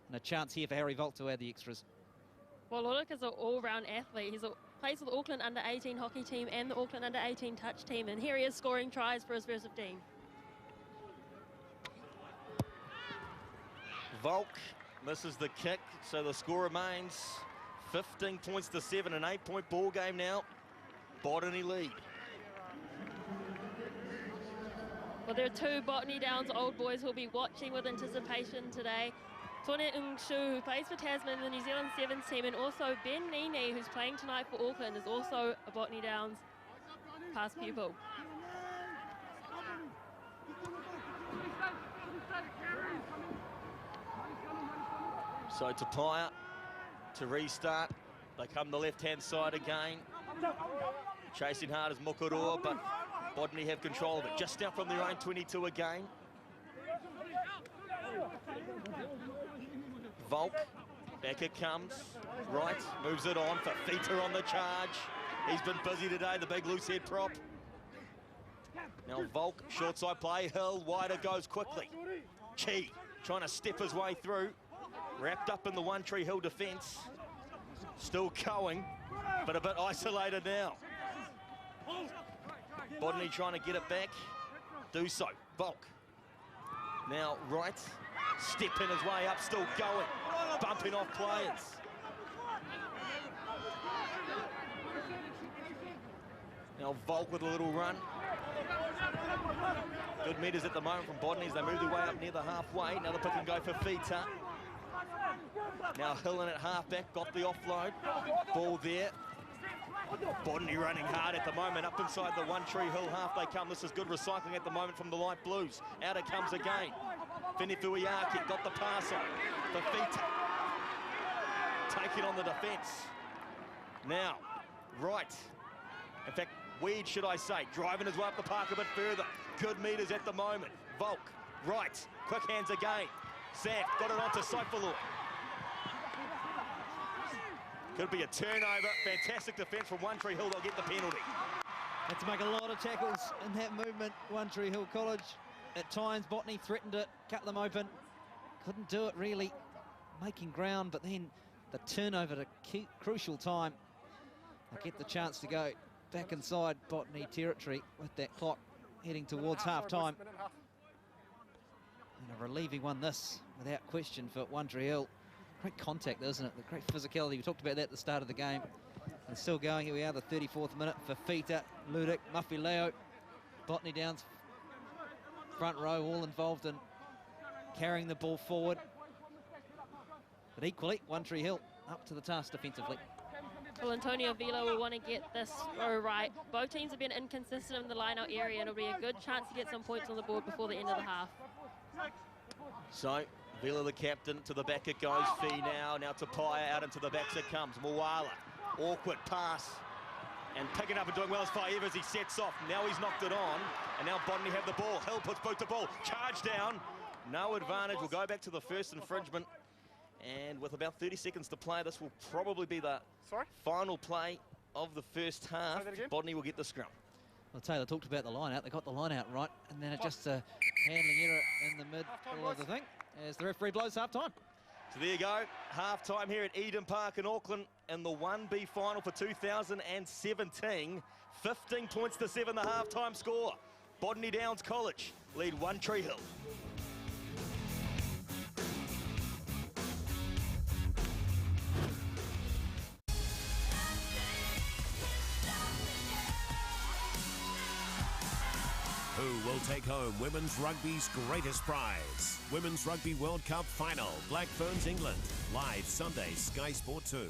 C: And a chance here for Harry Volk to add the extras.
A: Well, Luddick is an all-round athlete. He plays with the Auckland Under-18 hockey team and the Auckland Under-18 touch team, and here he is scoring tries for his first 15.
B: Volk misses the kick, so the score remains 15 points to 7, an 8-point ball game now. Botany lead.
A: Well, there are two Botany Downs old boys who'll be watching with anticipation today. Tone Ng-Shu, who plays for Tasman in the New Zealand Sevens team, and also Ben Nini, who's playing tonight for Auckland, is also a Botany Downs past pupil.
B: So Tapia to restart. They come the left-hand side again. Chasing hard as Mokoroa, but Botany have control of it. Just out from their own 22 again. Volk, back it comes. Right, moves it on. Fafita on the charge. He's been busy today, the big loose head prop. Now Volk, short side play. Hill, wider, goes quickly. Key, trying to step his way through. Wrapped up in the One Tree Hill defence. Still going, but a bit isolated now. Botany trying to get it back. Do so. Volk. Now right. Stepping his way up, still going. Bumping off players. Now Volk with a little run. Good meters at the moment from Botany as they move their way up near the halfway. Now the pick and go for Fafita. Now Hill in at halfback, got the offload. Ball there. Botany running hard at the moment, up inside the One Tree Hill half they come. This is good recycling at the moment from the light blues. Out it comes again. Finifuiaki got the pass on. Fafita taking on the defence. Now, right. In fact, Weed, should I say, driving his way up the park a bit further. Good meters at the moment. Volk, right. Quick hands again. Saf got it onto Seifalor. Could be a turnover. Fantastic defence from One Tree Hill. They'll get the penalty.
C: Had to make a lot of tackles in that movement, One Tree Hill College. At times, Botany threatened it, cut them open. Couldn't do it really, making ground, but then the turnover at a crucial time. They get the chance to go back inside Botany territory with that clock heading towards half-time. And a relieving one this, without question, for One Tree Hill. Great contact, isn't it? The great physicality. We talked about that at the start of the game. And still going. Here we are, the 34th minute. Fafita, Ludic, Mafileo, Botany Downs, front row, all involved in carrying the ball forward. But equally, One Tree Hill up to the task defensively.
A: Well, Antonio Vila will want to get this row right. Both teams have been inconsistent in the line-out area, and it'll be a good chance to get some points on the board before the end of the half.
B: So, Vila the captain, to the back it goes. Fee now to Paya, out into the backs it comes. Moala, awkward pass, and picking up and doing well as Faiva as he sets off. Now he's knocked it on, and now Botany have the ball. Hill puts boot to ball, charge down, no advantage. We'll go back to the first infringement, and with about 30 seconds to play, this will probably be the final play of the first half. Botany will get the scrum.
C: Well, Taylor talked about the line out. They got the line out right, and then it's just a handling error in the middle of the thing as the referee blows half-time.
B: So there you go, half-time here at Eden Park in Auckland in the 1B final for 2017. 15 points to 7, the half-time score. Botany Downs College lead One Tree Hill.
E: Who will take home Women's Rugby's greatest prize? Women's Rugby World Cup Final, Black Ferns, England. Live Sunday, Sky Sport 2.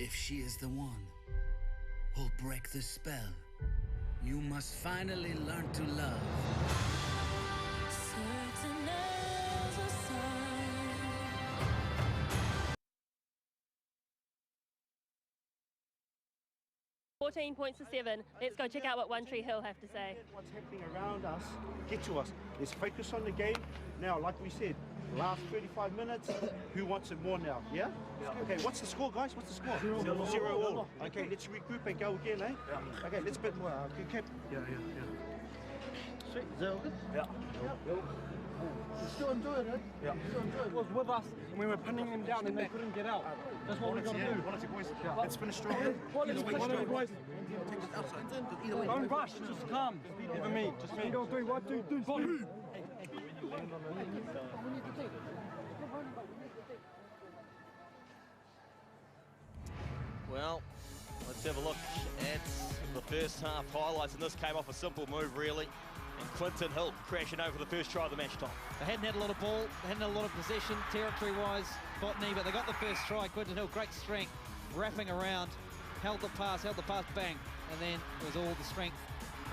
F: If she is the one who'll break the spell, you must finally learn to love. Certain as a sign.
A: 14 points to 7. Let's go check out what One Tree Hill have to say.
G: What's happening around us, get to us. Let's focus on the game. Now, like we said, last 35 minutes, who wants it more now, yeah? Okay, what's the score, guys? What's the score? 0 all. Okay, let's regroup and go again, eh? Yeah. Okay, let's bit more. Okay, Cap. Yeah. Sweet, is that all good? Yeah.
H: We're still enjoying it.
G: Yeah.
H: It was with us, and we were pinning them down, and they couldn't get out. That's what we got to do.
G: Quality, boys. Yeah. Let's finish strong.
H: Don't rush, just calm. Even me, just me. 1, 2, 3, 1, 2, 3.
B: Well, let's have a look at the first half highlights, and this came off a simple move, really. And Quinton Hill crashing over the first try of the match time.
C: They hadn't had a lot of ball, they hadn't had a lot of possession, territory-wise, Botany, but they got the first try. Quinton Hill, great strength, wrapping around, held the pass, bang, and then it was all the strength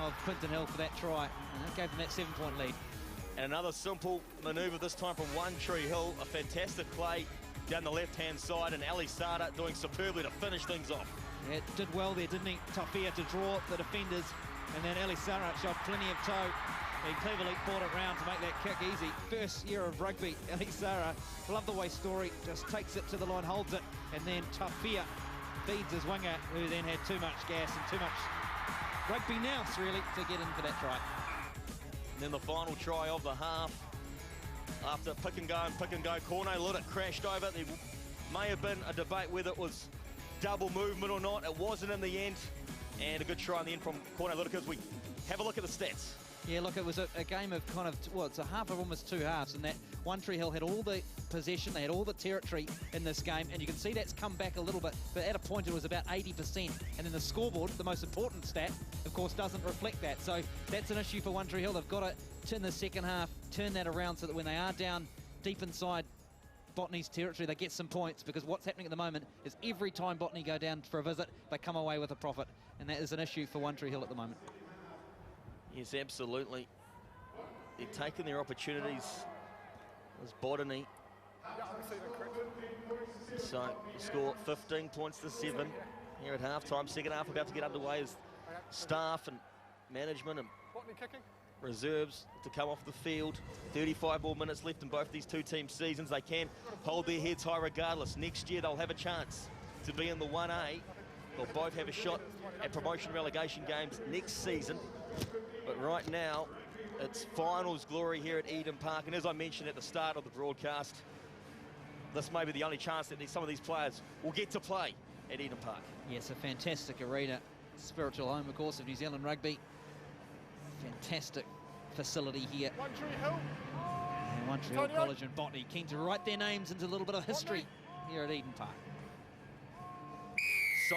C: of Quinton Hill for that try, and that gave them that 7-point lead.
B: And another simple manoeuvre, this time from One Tree Hill, a fantastic play down the left-hand side, and Ali Sada doing superbly to finish things off.
C: Yeah, did well there, didn't he? Tafia to draw the defenders, and then Ali Sada showed plenty of toe. He cleverly fought it round to make that kick easy. First year of rugby, Ali Sada, love the way Story just takes it to the line, holds it, and then Tafia feeds his winger, who then had too much gas and too much rugby nous, really, to get in for that try.
B: And then the final try of the half, after pick and go, Corne Ludic crashed over. There may have been a debate whether it was double movement or not. It wasn't in the end. And a good try in the end from Corne Lyticus. We have a look at the stats.
C: Yeah, look, it was a game of kind of, well, it's a half of almost two halves, and that One Tree Hill had all the possession, they had all the territory in this game, and you can see that's come back a little bit, but at a point it was about 80%, and then the scoreboard, the most important stat, of course, doesn't reflect that. So that's an issue for One Tree Hill. They've got to turn the second half, turn that around so that when they are down deep inside Botany's territory, they get some points, because what's happening at the moment is every time Botany go down for a visit, they come away with a profit, and that is an issue for One Tree Hill at the moment.
B: Yes, absolutely. They're taking their opportunities as Botany. So the score 15 points to 7 here at halftime. Second half about to get underway as staff and management and reserves to come off the field. 35 more minutes left in both these two teams' seasons. They can hold their heads high regardless. Next year they'll have a chance to be in the 1A. They'll both have a shot at promotion relegation games next season. But right now, it's finals glory here at Eden Park. And as I mentioned at the start of the broadcast, this may be the only chance that some of these players will get to play at Eden Park.
C: Yes, a fantastic arena. Spiritual home, of course, of New Zealand rugby. Fantastic facility here.
D: One Tree Hill.
C: And One Tree Hill College and Botany keen to write their names into a little bit of history here at Eden Park.
B: So,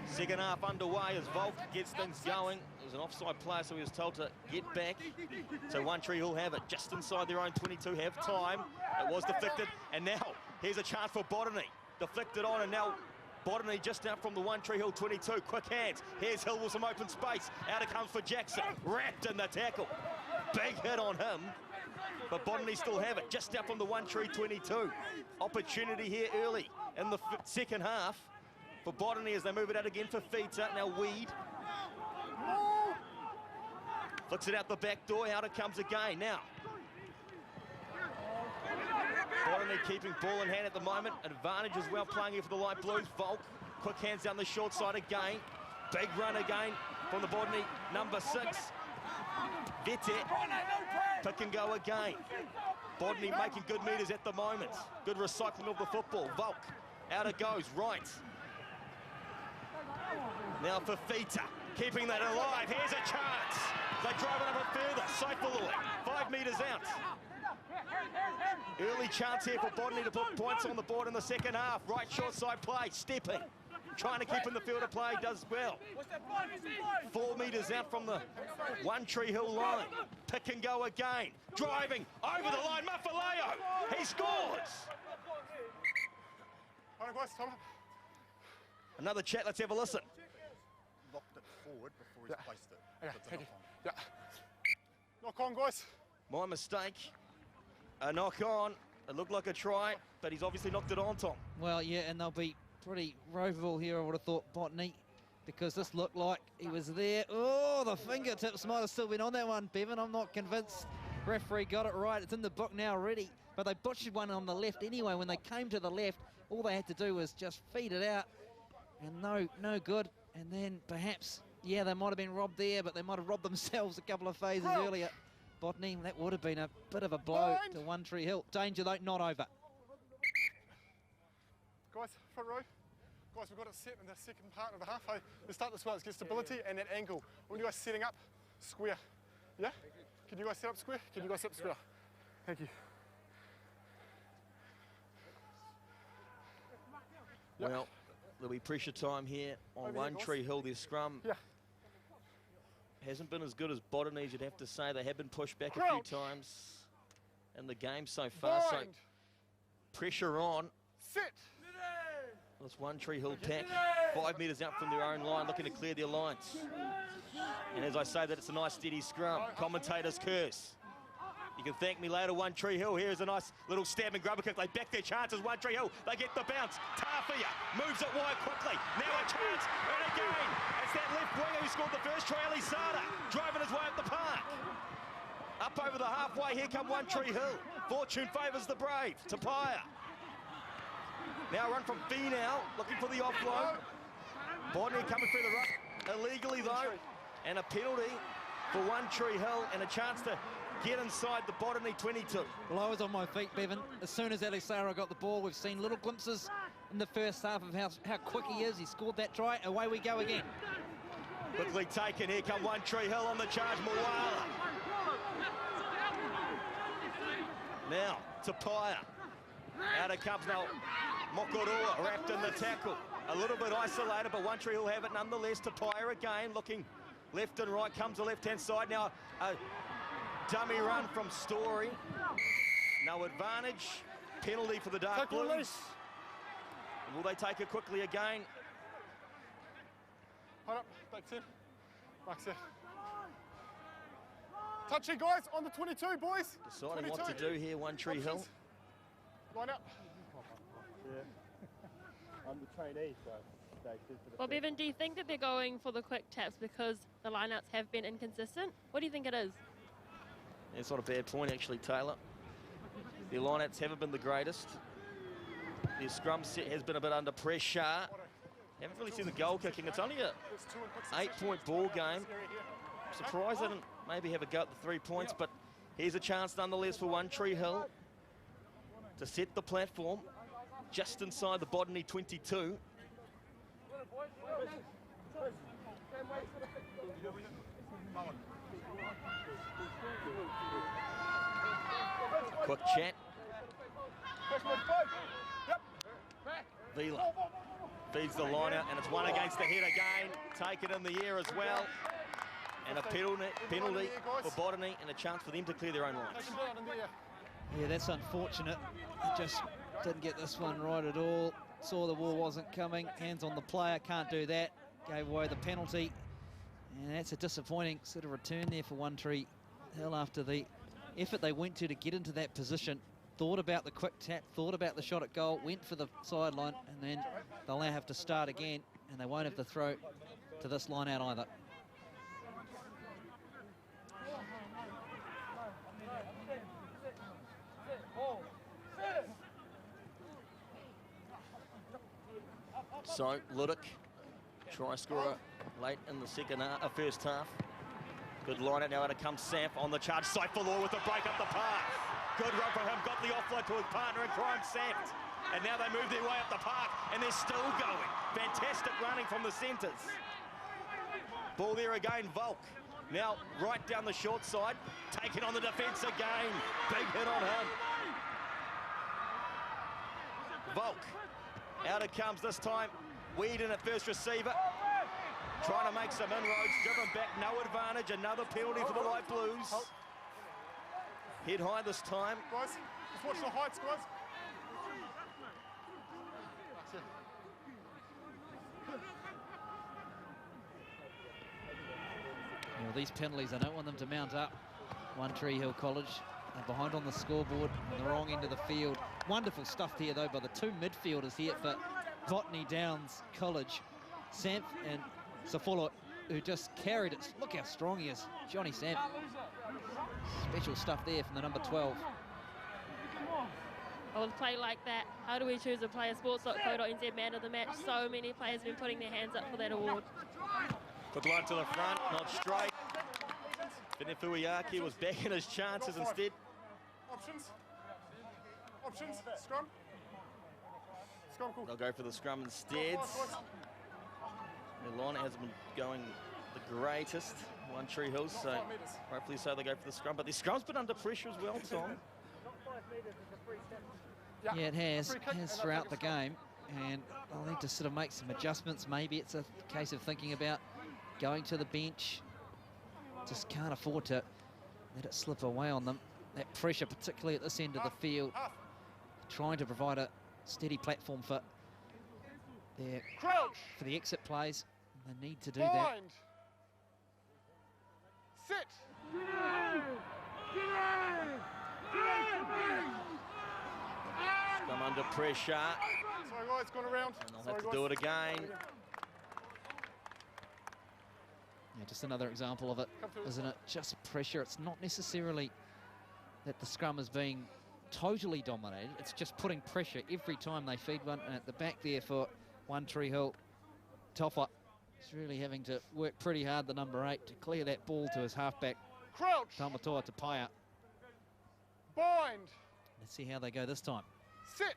B: second half underway as Volk gets things going. It was an offside player, so he was told to get back. So One Tree Hill have it just inside their own 22, have time. It was deflected, and now here's a chance for Botany. Deflected on, and now Botany just out from the One Tree Hill 22. Quick hands. Here's Hill with some open space. Out it comes for Jackson. Wrapped in the tackle. Big hit on him. But Botany still have it. Just out from the One Tree 22. Opportunity here early in the second half for Botany as they move it out again for Fita. Now Weed. Flicks it out the back door. Out it comes again. Now Botany keeping ball in hand at the moment. Advantage as well playing here for the light blues. Volk, quick hands down the short side again. Big run again from the Botany number 6. Vete, pick and go again. Botany making good meters at the moment. Good recycling of the football. Volk, out it goes, right. Now for Fita, keeping that alive. Here's a chance. They drive it up further. Seifaloy, 5 meters out. Early chance here for Botany to put points on the board in the second half. Right short side play, stepping. Trying to keep in the field of play, does well. 4 meters out from the One Tree Hill line. Pick and go again. Driving over the line, Mafaleo. He scores. Another chat, let's have a listen.
I: Locked it forward before he's placed it.
D: Yeah, thank you. Yeah. Knock on, guys.
B: My mistake. A knock on. It looked like a try, but he's obviously knocked it on, Tom.
C: Well, yeah, and they'll be pretty roverable here, I would have thought, Botany, because this looked like he was there. Oh, the fingertips might have still been on that one, Bevan. I'm not convinced. Referee got it right. It's in the book now already, but they butchered one on the left anyway. When they came to the left, all they had to do was just feed it out, and no good. And then perhaps, yeah, they might have been robbed there, but they might have robbed themselves a couple of phases earlier. Botany, that would have been a bit of a blow to One Tree Hill. Danger though, not over.
D: Guys, front row. Guys, we've got it set in the second part of the half. Hey, let's start this well. Let's get stability and that angle. When you guys setting up, square. Yeah? Can you guys set up square? Can you guys set up square? Thank you.
B: Well, there'll be pressure time here on One Tree Hill. Their scrum hasn't been as good as Botany's, you'd have to say. They have been pushed back a few times in the game so far. So pressure on.
D: Sit.
B: This One Tree Hill pack, 5 meters out from their own line, looking to clear their lines. And as I say that, it's a nice steady scrum. Commentators curse. You can thank me later, One Tree Hill. Here's a nice little stab and grubber kick. They back their chances, One Tree Hill. They get the bounce. Tafia moves it wide quickly. Now a chance, and again, it's that left winger who scored the first try, Elisada, driving his way up the park. Up over the halfway, here come One Tree Hill. Fortune favours the brave, Tapia. Now run from Finau, looking for the offload. Botany coming through the ruck, illegally though, and a penalty for One Tree Hill, and a chance to get inside the Botany 22.
C: Well, I was on my feet, Bevan. As soon as Elisara got the ball, we've seen little glimpses in the first half of how quick he is. He scored that try. Away we go again.
B: Quickly taken. Here come One Tree Hill on the charge. Moala. Now, Tapaya. Out it comes now. Mokoroa wrapped in the tackle. A little bit isolated, but One Tree Hill have it nonetheless. Tapaya again, looking left and right. Comes the left-hand side. Now, a dummy run from Story. No advantage. Penalty for the Dark Blues. Will they take it quickly again?
D: Hold up, back 10. Back 10. Touchy, guys, on the 22, boys.
B: Deciding
D: 22.
B: what to do here, One Tree Hill.
D: Line up.
G: I'm the trainee, so
A: Well, Bevan, do you think that they're going for the quick taps because the lineouts have been inconsistent? What do you think it is?
B: It's not a bad point, actually, Taylor. Their lineouts haven't been the greatest. Their scrum set has been a bit under pressure. Haven't really seen the goal kicking. It's only a 8-point ball game. Surprised they didn't maybe have a go at the 3 points, but here's a chance nonetheless for One Tree Hill to set the platform just inside the Botany 22. Quick chat. Vila feeds the line out, and it's one against the head again. Take it in the air as well. And a penalty for Botany and a chance for them to clear their own lines.
C: Yeah, that's unfortunate. They just didn't get this one right at all. Saw the ball wasn't coming. Hands on the player, can't do that. Gave away the penalty. And that's a disappointing sort of return there for One Tree Hill after the effort they went to get into that position. Thought about the quick tap, thought about the shot at goal, went for the sideline, and then they'll now have to start again, and they won't have to throw to this line out either.
B: So, Ludick, try scorer late in the first half. Good line out now, and it comes Samp on the charge. Saifullah with the break up the park. Good run from him, got the offload to his partner in crime, Samp. And now they move their way up the park, and they're still going. Fantastic running from the centres. Ball there again, Volk. Now right down the short side, taking on the defence again. Big hit on him. Volk. Out it comes this time. Whedon at first receiver. Trying to make some inroads, driven back, no advantage. Another penalty for the Light Blues. Head high this time.
D: Guys, just watch the heights, guys.
C: Well, these penalties, I don't want them to mount up. One Tree Hill College, they're behind on the scoreboard, on the wrong end of the field. Wonderful stuff here, though, by the two midfielders here for Botany Downs College. Samp and Saifullah, who just carried it. Look how strong he is, Johnny Samp. Special stuff there from the number 12.
A: I will play like that. How do we choose a player? Sports.co.nz man of the match. So many players have been putting their hands up for that award.
B: Quick line to the front, not straight. Finefuiaki was back in his chances instead.
D: Options. Scrum. Scrum, cool.
B: They'll go for the scrum instead. The line hasn't been going the greatest, One Tree Hill, so hopefully so they go for the scrum. But the scrum's been under pressure as well, Tom.
C: Yeah, it has throughout the game, and they'll need to sort of make some adjustments. Maybe it's a case of thinking about going to the bench. Just can't afford to let it slip away on them. That pressure, particularly at this end of the field, trying to provide a steady platform for the exit plays. They need to do that.
D: Sit.
B: Come under pressure.
D: Sorry guys, gone around.
B: And they'll have to do it again.
C: Yeah, just another example of it, isn't it? Just pressure. It's not necessarily that the scrum is being totally dominated. It's just putting pressure every time they feed one. And at the back there for One Tree Hill, Toffa is really having to work pretty hard, the number 8, to clear that ball to his halfback,
D: Crouch.
C: Tamatoa Tapaya.
D: Bind.
C: Let's see how they go this time.
D: Sit.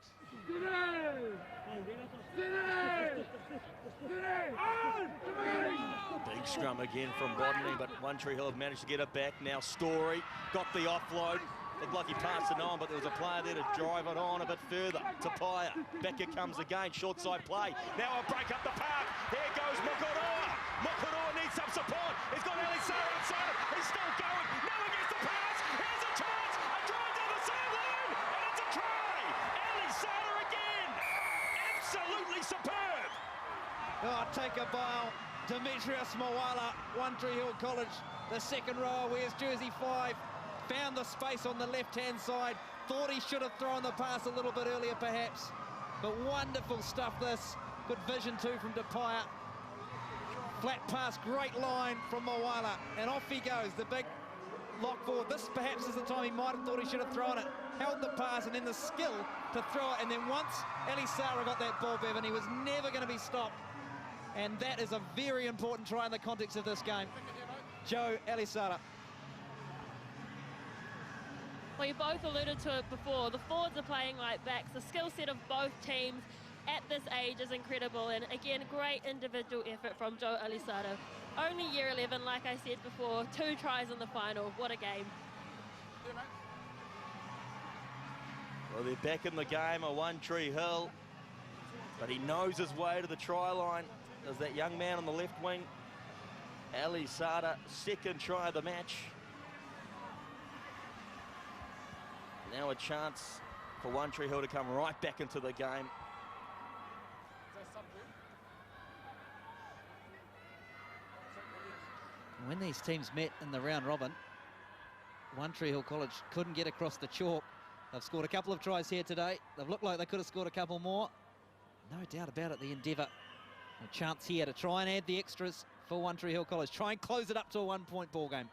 B: Big scrum again from Botany, but One Tree Hill have managed to get it back. Now Story got the offload. Looked like he passed it on, but there was a player there to drive it on a bit further. Tapaya. Back it comes again. Short side play. Now a break up the park. Here goes Mokoroa. Mokoroa needs some support. He's got Elisara outside. He's still going. Now he gets the pass. Here's a chance. A drive down the sideline. And it's a try. Elisara again. Absolutely superb.
C: Oh, take a bow. Demetrius Mawala, One Tree Hill College, the second rower, wears jersey 5. Found the space on the left-hand side. Thought he should have thrown the pass a little bit earlier, perhaps. But wonderful stuff, this. Good vision, too, from Tapaya. Flat pass, great line from Mawala. And off he goes, the big lock forward. This, perhaps, is the time he might have thought he should have thrown it. Held the pass, and then the skill to throw it. And then once Elisara got that ball, Bevan, he was never going to be stopped. And that is a very important try in the context of this game. Joe Elisara.
A: Well, you both alluded to it before. The forwards are playing like backs. The skill set of both teams at this age is incredible. And again, great individual effort from Joe Elisara. Only year 11, like I said before, 2 tries in the final. What a game.
B: Well, they're back in the game at One Tree Hill. But he knows his way to the try line. There's that young man on the left wing. Elisara, second try of the match. Now a chance for One Tree Hill to come right back into the game.
C: When these teams met in the round robin, One Tree Hill College couldn't get across the chalk. They've scored a couple of tries here today. They've looked like they could have scored a couple more. No doubt about it, the endeavour. A chance here to try and add the extras for One Tree Hill College. Try and close it up to a 1-point ball game.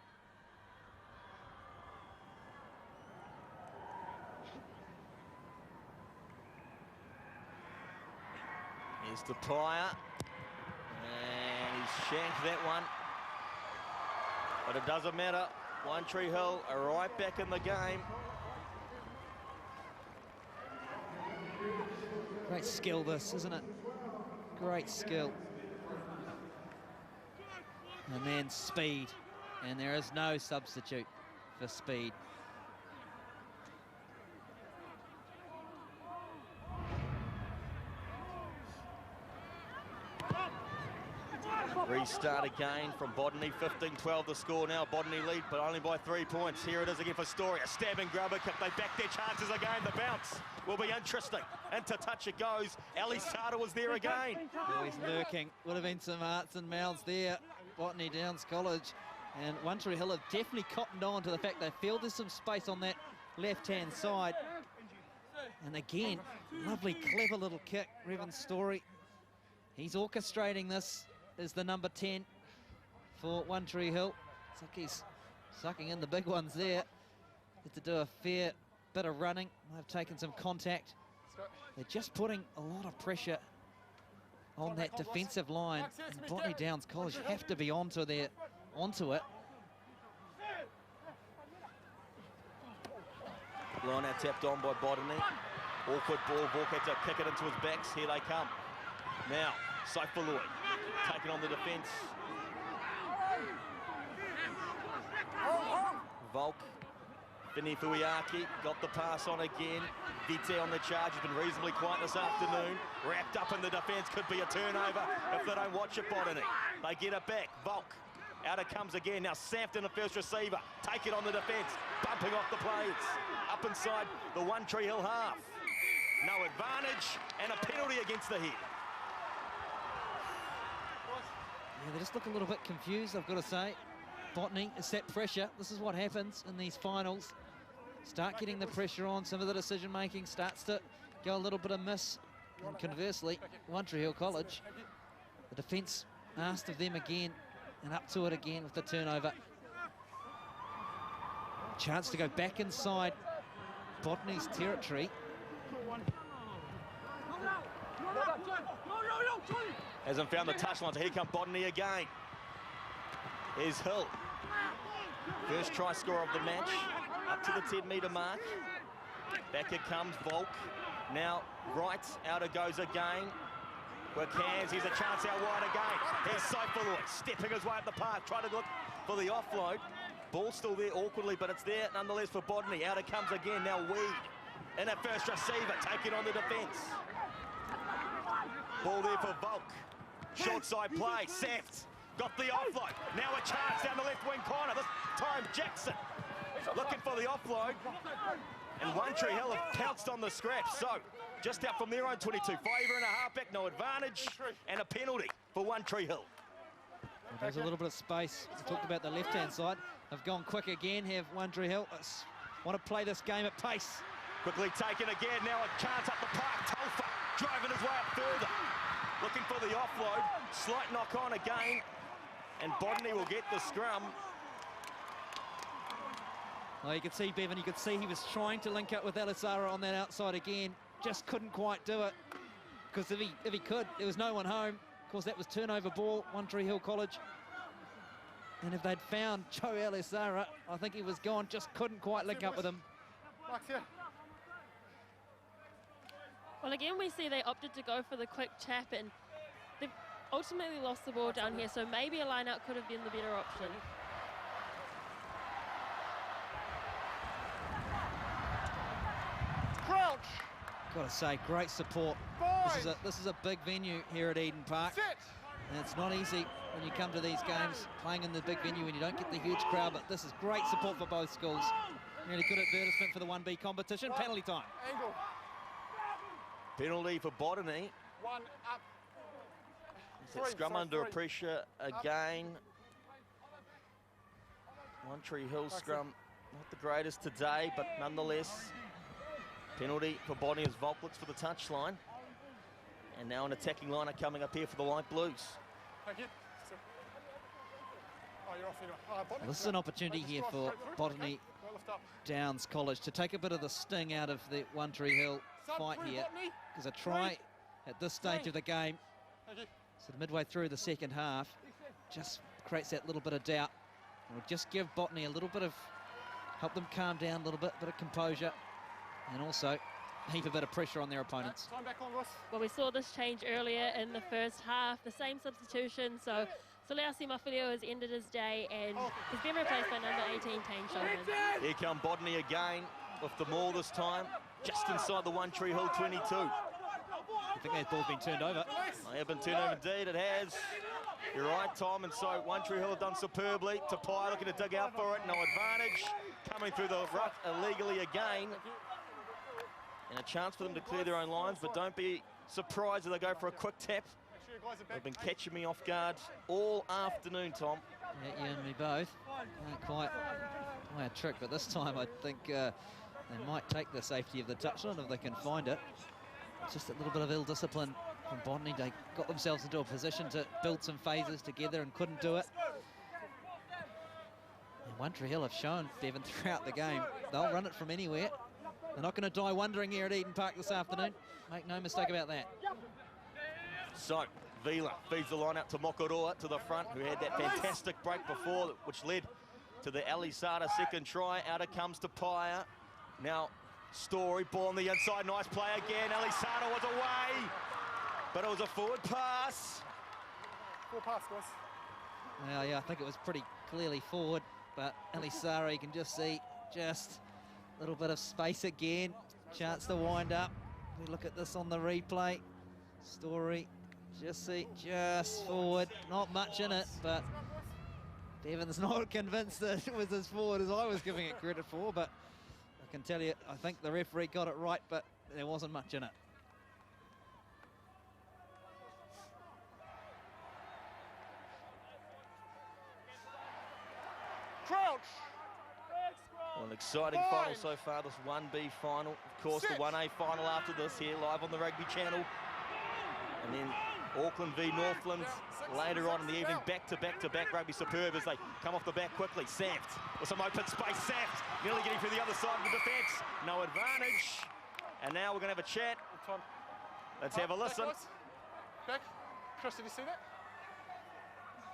B: Here's Tapaya, and he's shanked that one. But it doesn't matter. One Tree Hill are right back in the game.
C: Great skill this, isn't it? Great skill. And then speed. And there is no substitute for speed.
B: Restart again from Botany, 15-12 the score now. Botany lead, but only by 3 points. Here it is again for Story, a stabbing grubber kick. They back their chances again. The bounce will be interesting. Into touch it goes. Elisara was there again.
C: Oh, he's lurking. Would have been some hearts and mouths there. Botany Downs College. And One Tree Hill have definitely cottoned on to the fact they feel there's some space on that left-hand side. And again, lovely, clever little kick. Revan Story. He's orchestrating this. Is the number 10 for One Tree Hill. It's like he's sucking in the big ones there. Get to do a fair bit of running. They've taken some contact. They're just putting a lot of pressure on that defensive line. And Botany Downs College have to be onto it.
B: Line out tapped on by Botany. Awkward ball. Volk had to kick it into his backs. Here they come. Now, Saifului taking on the defence. Volk, Vini Fuiaki got the pass on again. Vite on the charge, has been reasonably quiet this afternoon. Wrapped up in the defence, could be a turnover if they don't watch it, Botany. They get it back, Volk. Out it comes again, now Sampton, the first receiver. Take it on the defence, bumping off the players. Up inside the One Tree Hill half. No advantage, and a penalty against the head.
C: Yeah, they just look a little bit confused, I've got to say. Botany is that pressure. This is what happens in these finals. Start getting the pressure on. Some of the decision-making starts to go a little bit amiss. And conversely, One Tree Hill College, the defence asked of them again and up to it again with the turnover. Chance to go back inside Botany's territory.
B: Hasn't found the touchline, so here come Botany again. Here's Hill. First try scorer of the match, up to the 10-metre mark. Back it comes Volk. Now, right, out it goes again. Work hands, here's a chance out wide again. Here's Seifeloy stepping his way up the park, trying to look for the offload. Ball still there awkwardly, but it's there nonetheless for Botany. Out it comes again, now Weed. And at first receiver, taking on the defence. Ball there for Volk. Short side play, Seft. Got the offload. Now a chance down the left wing corner. This time Jackson looking for the offload. And One Tree Hill have pounced on the scrap. So just out from their own 22. 5 and a half back, no advantage. And a penalty for One Tree Hill.
C: Well, there's a little bit of space. We talked about the left-hand side. They've gone quick again, have One Tree Hill. Want to play this game at pace.
B: Quickly taken again. Now a chance up the park. Telfer driving his way up further. Looking for the offload. Slight knock on again. And Botany will get the scrum.
C: Well, you could see, Bevan, you could see he was trying to link up with Alisara on that outside again. Just couldn't quite do it. Because if he could, there was no one home. Of course, that was turnover ball, One Tree Hill College. And if they'd found Joe Alisara, I think he was gone. Just couldn't quite link up with him.
A: Well, again, we see they opted to go for the quick tap, and they've ultimately lost the ball down here, so maybe a line-out could have been the better option.
D: Crouch!
C: Got to say, great support. This is a big venue here at Eden Park. And it's not easy when you come to these games, playing in the big venue and you don't get the huge crowd, but this is great support for both schools. Really good advertisement for the 1B competition. Penalty time.
D: Angle.
B: Penalty for Botany.
D: One up.
B: Scrum under pressure again. One Tree Hill scrum, not the greatest today, but nonetheless, penalty for Botany as Volk looks for the touchline. And now an attacking liner coming up here for the Light Blues.
D: Thank you.
C: Well, this is an opportunity here for Botany Downs College to take a bit of the sting out of the One Tree Hill fight here. There's a try at this stage of the game. So midway through the second half, just creates that little bit of doubt. And will just give Botany a little bit of, help them calm down a little bit of composure, and also heap a bit of pressure on their opponents.
A: Well, we saw this change earlier in the first half, the same substitution, so Solausi Mafilio has ended his day and has been replaced by number 18, Kane Shulman.
B: Here come Botany again with the maul this time, just inside the One Tree Hill 22.
C: I think that ball's been turned over.
B: They have been turned over indeed, it has. You're right, Tom, and so One Tree Hill have done superbly. Tapai looking to dig out for it, no advantage. Coming through the ruck illegally again. And a chance for them to clear their own lines, but don't be surprised if they go for a quick tap. They've been catching me off guard all afternoon, Tom.
C: Yeah, you and me both. Not quite a trick, but this time I think they might take the safety of the touchline if they can find it. Just a little bit of ill discipline from Botany. They got themselves into a position to build some phases together and couldn't do it. And One Tree Hill have shown, Bevan, throughout the game, they'll run it from anywhere. They're not going to die wondering here at Eden Park this afternoon. Make no mistake about that.
B: So, Vila feeds the line out to Mokoroa to the front, who had that fantastic break before, which led to the Alisara second try. Out it comes to Paya. Now, Story, ball on the inside, nice play again. Alisara was away, but it was a forward pass.
D: Forward pass, guys.
C: Well, yeah, I think it was pretty clearly forward, but Alisara, you can just see, just a little bit of space again. Chance to wind up. We look at this on the replay. Story, just forward. Not much in it, but Bevan's not convinced that it was as forward as I was giving it credit for, but I can tell you, I think the referee got it right, but there wasn't much in it.
D: Crouch!
B: Well, an exciting final so far, this 1B final. Of course, the 1A final after this here, live on the Rugby channel. And then Auckland v Northland later on in the evening, back-to-back rugby superb as they come off the back quickly. Saft with some open space. Saft nearly getting through the other side of the defence. No advantage. And now we're going to have a chat. Let's have a listen.
D: Back. Chris, did you see that?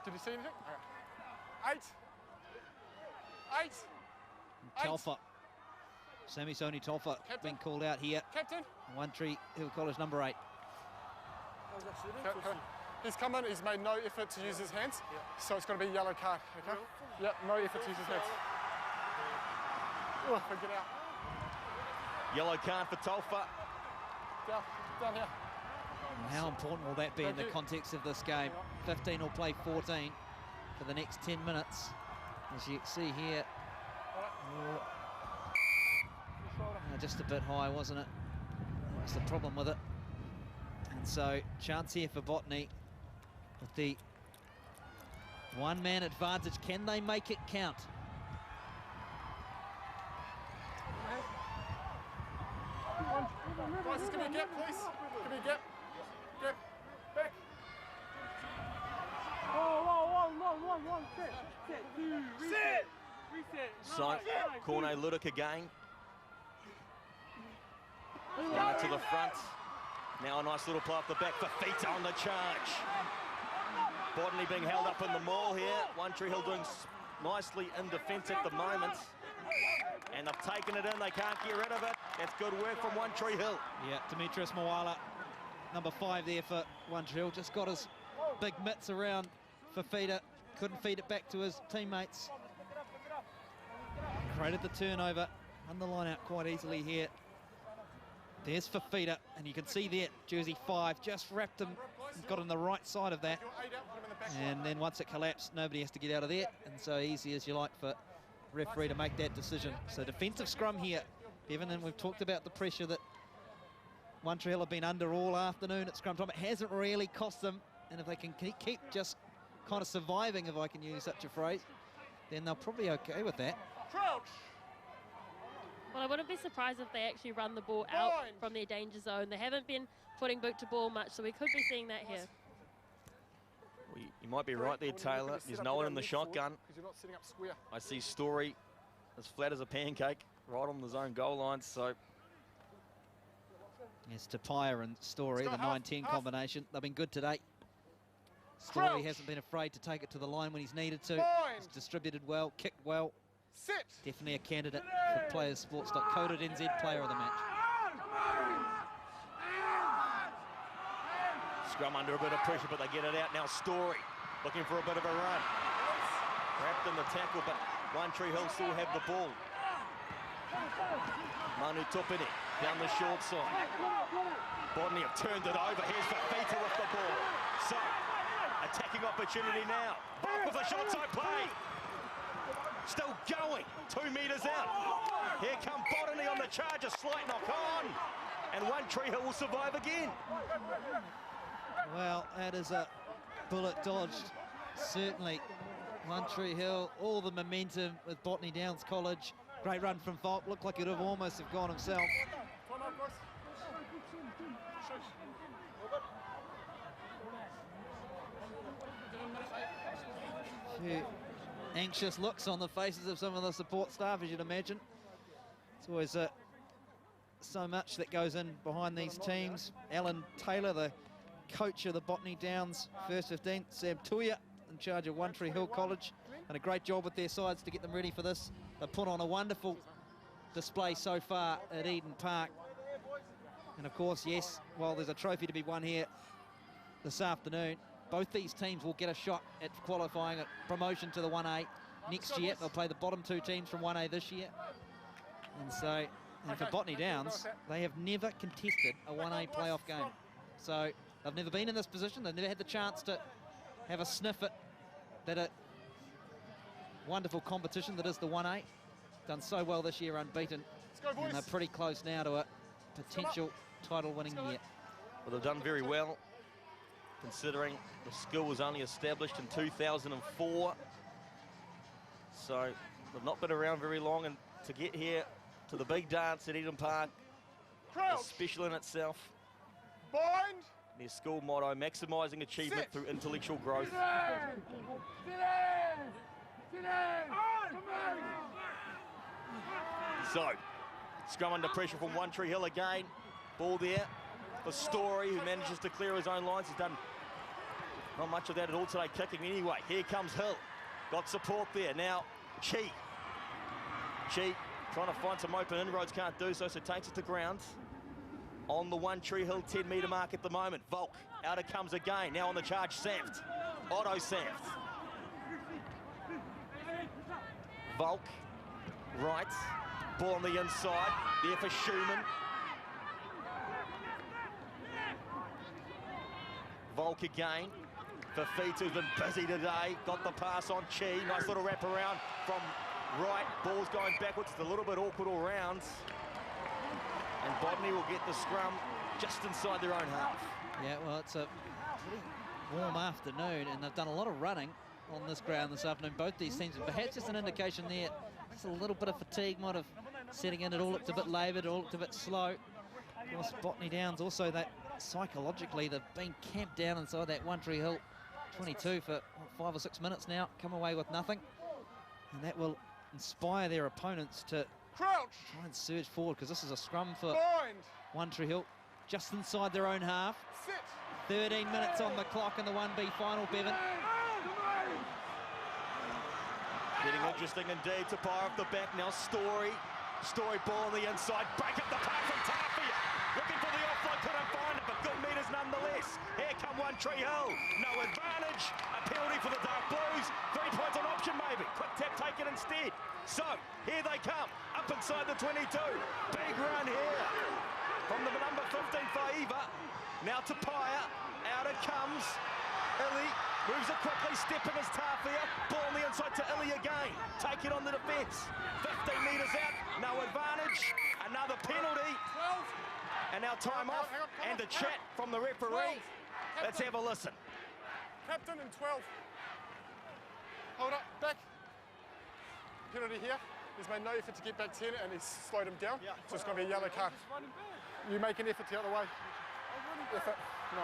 D: Did you see anything? 8.
C: Telfer Sammy Soni Tolfa being called out here.
D: Captain.
C: One Tree Hill College, number 8.
D: He's come in, he's made no effort to use his hands, so it's going to be a yellow card, okay? Yep, no effort to use his hands. Get out.
B: Yellow card for Tolfa.
D: Down here.
C: How important will that be in the context of this game? 15 will play 14 for the next 10 minutes. As you see here, just a bit high, wasn't it? That's the problem with it. And so, chance here for Botany with the one-man advantage. Can they make it count?
D: Guys, just give me a gap, please. Give me a gap. Gap. Back. One. Sit. Reset.
B: So, Corne Ludic again. Down to the front. Now a nice little play off the back for Fita on the charge. Botany being held up in the maul here. One Tree Hill doing nicely in defence at the moment. And they've taken it in, they can't get rid of it. That's good work from One Tree Hill.
C: Yeah, Demetrius Moala, number 5 there for One Tree Hill. Just got his big mitts around Fafita. Couldn't feed it back to his teammates. Created the turnover. Won the line out quite easily here. There's Fafita, and you can see there, jersey 5, just wrapped him, got on the right side of that. And then once it collapsed, nobody has to get out of there. And so easy as you like for referee to make that decision. So defensive scrum here, Bevan, and we've talked about the pressure that One Tree Hill have been under all afternoon at scrum time. It hasn't really cost them, and if they can keep just kind of surviving, if I can use such a phrase, then they'll probably be okay with that.
D: Crouch.
A: Well, I wouldn't be surprised if they actually run the ball out from their danger zone. They haven't been putting boot to ball much, so we could be seeing that here.
B: Well, you might be right there, Taylor. There's no one in the shotgun.
D: You're not setting up square.
B: I see Story as flat as a pancake right on the zone goal line, so...
C: Yes, Tapia and Story, the 9-10 combination. They've been good today. Story hasn't been afraid to take it to the line when he's needed to. He's distributed well, kicked well.
D: Sit.
C: Definitely a candidate for playersports.co.nz player of the match.
B: Scrum under a bit of pressure, but they get it out. Now Story looking for a bit of a run. Wrapped in the tackle, but One Tree Hill still have the ball. Manu Tupini down the short side. Botany have turned it over. Here's Fafita with the ball. So, attacking opportunity now. Back with a shot side play. Still going, 2 metres out. Here come Botany on the charge, a slight knock on. And One Tree Hill will survive again.
C: Well, that is a bullet dodged. Certainly, One Tree Hill, all the momentum with Botany Downs College. Great run from Volk, looked like it would have almost have gone himself. Few anxious looks on the faces of some of the support staff, as you'd imagine. It's always so much that goes in behind these teams. Alan Taylor, the coach of the Botany Downs First 15, Sam Tuia in charge of One Tree Hill College, and a great job with their sides to get them ready for this. They put on a wonderful display so far at Eden Park. And of course, yes, while there's a trophy to be won here this afternoon, both these teams will get a shot at qualifying at promotion to the 1A next year. They'll play the bottom 2 teams from 1A this year. And so, and for Botany Downs, they have never contested a 1A playoff game. So they've never been in this position. They've never had the chance to have a sniff at that wonderful competition that is the 1A. Done so well this year, unbeaten. And they're pretty close now to a potential title-winning year.
B: Well, they've done very well, considering the school was only established in 2004. So they've not been around very long, and to get here to the big dance at Eden Park is special in itself.
D: Bind.
B: Their school motto, maximising achievement through intellectual growth. So, scrum under pressure from One Tree Hill again. Ball there for Story, who manages to clear his own lines. He's done not much of that at all today, kicking anyway. Here comes Hill. Got support there. Now, Chi trying to find some open inroads, can't do so, so takes it to ground. On the One Tree Hill 10-metre mark at the moment. Volk, out it comes again. Now on the charge, Samft. Otto Samft. Volk, right. Ball on the inside. There for Schumann. Volk again. Fafita, who's been busy today. Got the pass on Chi. Nice little wrap around from right. Ball's going backwards. It's a little bit awkward all round. And Botany will get the scrum just inside their own half.
C: Yeah, well, it's a pretty warm afternoon, and they've done a lot of running on this ground this afternoon, both these teams. Perhaps just an indication there, just a little bit of fatigue might have setting in. It all looked a bit laboured, it all looked a bit slow. Of course, Botany Downs also, that psychologically, they've been camped down inside that One Tree Hill 22 for 5 or 6 minutes now, come away with nothing. And that will inspire their opponents to try and surge forward, because this is a scrum for One Tree Hill, just inside their own half. 13 minutes on the clock in the 1B final, Bevan.
B: Getting interesting indeed. To fire off the back now. Story ball on the inside. Break at the pack from Tapia. Looking for the offload, couldn't find it, but good meters nonetheless. Here come One Tree Hill. No advantage. A penalty for the Dark Blues. 3 points on option maybe. Quick tap taken instead. So, here they come. Up inside the 22. Big run here from the number 15 Faiva. Now to Paya. Out it comes. Illy moves it quickly, stepping as Tapia. Ball on the inside to Illy again. Take it on the defence. 15 metres out, no advantage. Another penalty. And now time off and a chat from the referee. Let's have a listen.
D: Captain in 12. Hold up, back. Penalty here. He's made no effort to get back 10 and he's slowed him down. So it's going to be a yellow card. You make an effort to get out of the way. Effort. No.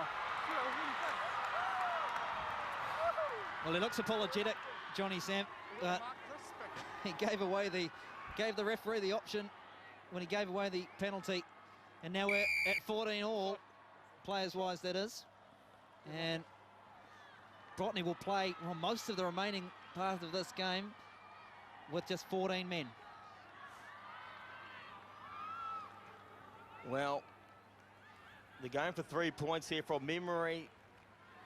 C: Well, he looks apologetic, Johnny Sam. He gave the referee the option when he gave away the penalty. And now we're at 14 all, players-wise that is. And Botany will play most of the remaining part of this game with just 14 men.
B: Well, they're going for 3 points here from memory.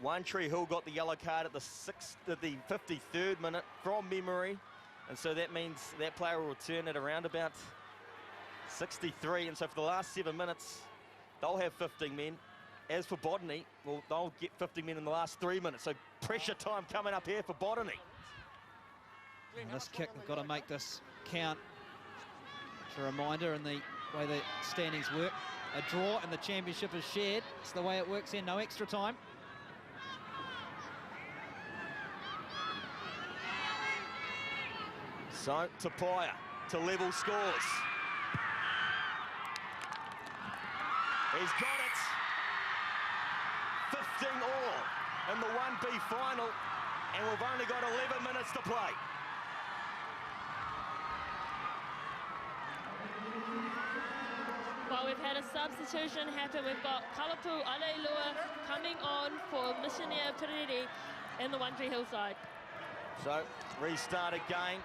B: One Tree Hill got the yellow card at the 53rd minute from memory. And so that means that player will return at around about 63. And so for the last 7 minutes, they'll have 15 men. As for Botany, well, they'll get 15 men in the last 3 minutes. So pressure time coming up here for Botany.
C: And this kick, they've got to make this count. It's a reminder in the way the standings work. A draw and the championship is shared. It's the way it works here, no extra time.
B: So, Tapia to level scores. He's got it. 15 all in the 1B final, and we've only got 11 minutes to play.
A: Well, we've had a substitution happen. We've got Kalapu Aleilua coming on for Missionaire Piriri in the One Tree Hill side.
B: So, restart again.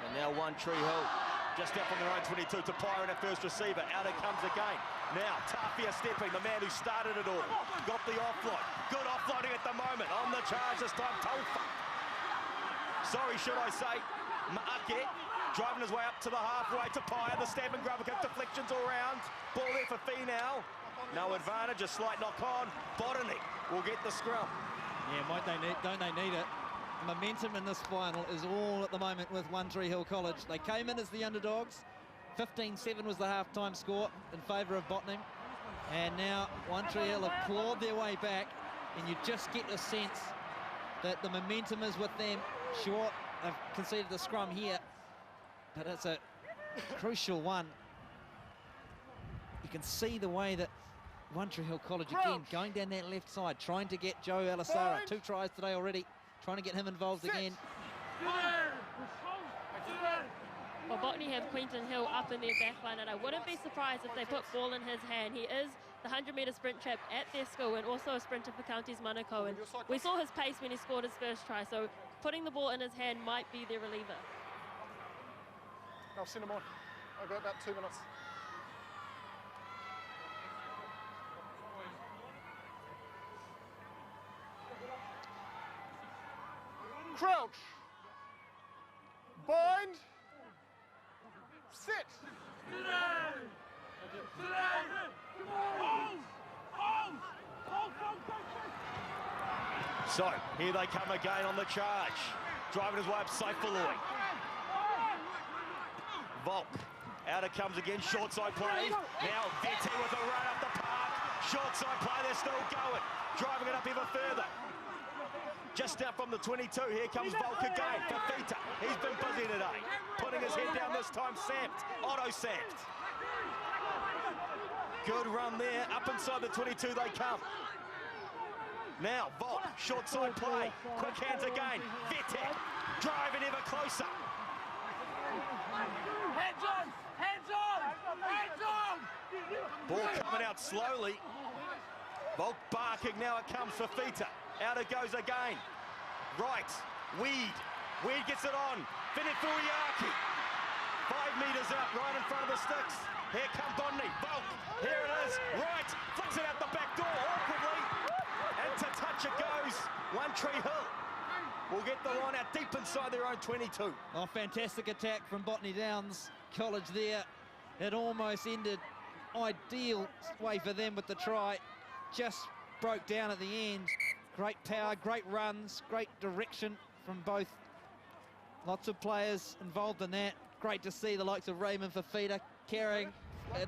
B: And now One Tree Hill just up on their own 22 to Pyre in a first receiver. Out it comes again. Now, Tapia stepping, the man who started it all. Got the offload. Good offloading at the moment. On the charge this time, Taufa. Sorry, should I say. Ma'ake driving his way up to the halfway to Pyre. The stab and grab, kick deflections all round. Ball there for Finau. No advantage, a slight knock on. Botany will get the scrum.
C: Yeah, don't they need it? Momentum in this final is all at the moment with One Tree Hill College. They came in as the underdogs. 15-7 was the half-time score in favour of Botany. And now One Tree Hill have clawed their way back, and you just get a sense that the momentum is with them. Sure, they've conceded the scrum here, but it's a crucial one. You can see the way that One Tree Hill College, again, going down that left side, trying to get Joe Alisara. 2 tries today already, trying to get him involved again.
A: Well, Botany have Quentin Hill up in their backline, and I wouldn't be surprised if they put ball in his hand. He is the 100-metre sprint champ at their school and also a sprinter for Counties Manukau. And we saw his pace when he scored his first try, so putting the ball in his hand might be their reliever.
D: I'll send them on. I've got about 2 minutes. Crouch. Bind. Sit.
B: So, here they come again on the charge. Driving his way up safe for Lloyd. Volk, out it comes again, short side play. Now Vete with a run up the park. Short side play, they're still going. Driving it up even further. Just out from the 22, here comes Volk again. Fafita, he's been busy today. Putting his head down this time, Samped. Otto Samped. Good run there, up inside the 22 they come. Now, Volk, short side play, quick hands again. Vitek, driving ever closer.
H: Hands on! Hands on! Hands on!
B: Ball coming out slowly. Volk barking, now it comes for Fafita. Out it goes again. Right, Weed. Weed gets it on. Finifuyaki. 5 metres out, right in front of the sticks. Here come Botany. Volk, here it is. Right, flicks it out the back door awkwardly. And to touch it goes. One Tree Hill will get the line out deep inside their own 22.
C: Oh, fantastic attack from Botany Downs College there. It almost ended ideal way for them with the try. Just broke down at the end. Great power, great runs, great direction from both. Lots of players involved in that. Great to see the likes of Raymond Fafita carrying,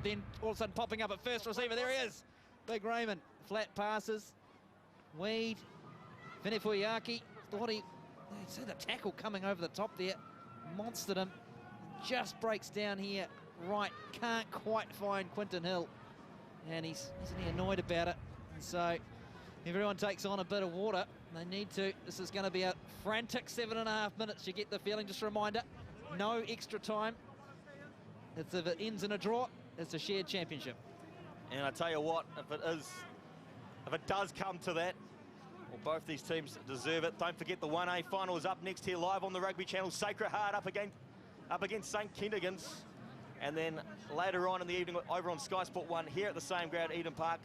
C: then all of a sudden popping up at first receiver. There he is, big Raymond. Flat passes. Weed, Finifuyaki, thought he see the tackle coming over the top there, monstered him, just breaks down here, right, can't quite find Quinton Hill, and isn't he annoyed about it? And so everyone takes on a bit of water, they need to. This is going to be a frantic 7.5 minutes, you get the feeling. Just a reminder, no extra time. If it ends in a draw, it's a shared championship.
B: And I tell you what, if it does come to that, well, both these teams deserve it. Don't forget the 1A final is up next here live on the Rugby channel. Sacred Heart up against St Kentigans. And then later on in the evening over on Sky Sport 1 here at the same ground, Eden Park,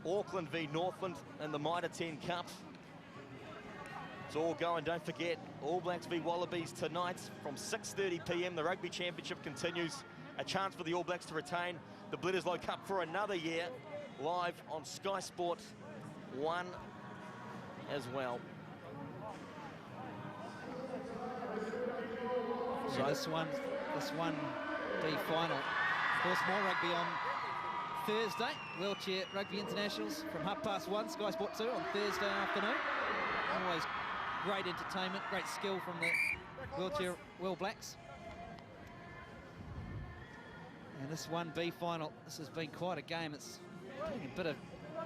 B: Auckland v Northland in the Mitre 10 Cup. It's all going. Don't forget, All Blacks v Wallabies tonight from 6:30 p.m. The Rugby Championship continues. A chance for the All Blacks to retain the Bledisloe Cup for another year, live on Sky Sport 1 as well.
C: So this one B final. Of course, more rugby on Thursday. Wheelchair Rugby Internationals from 1:30, Sky Sport 2 on Thursday afternoon. Always great entertainment, great skill from the Wheelchair All Blacks. And this 1B final, this has been quite a game. It's putting a bit of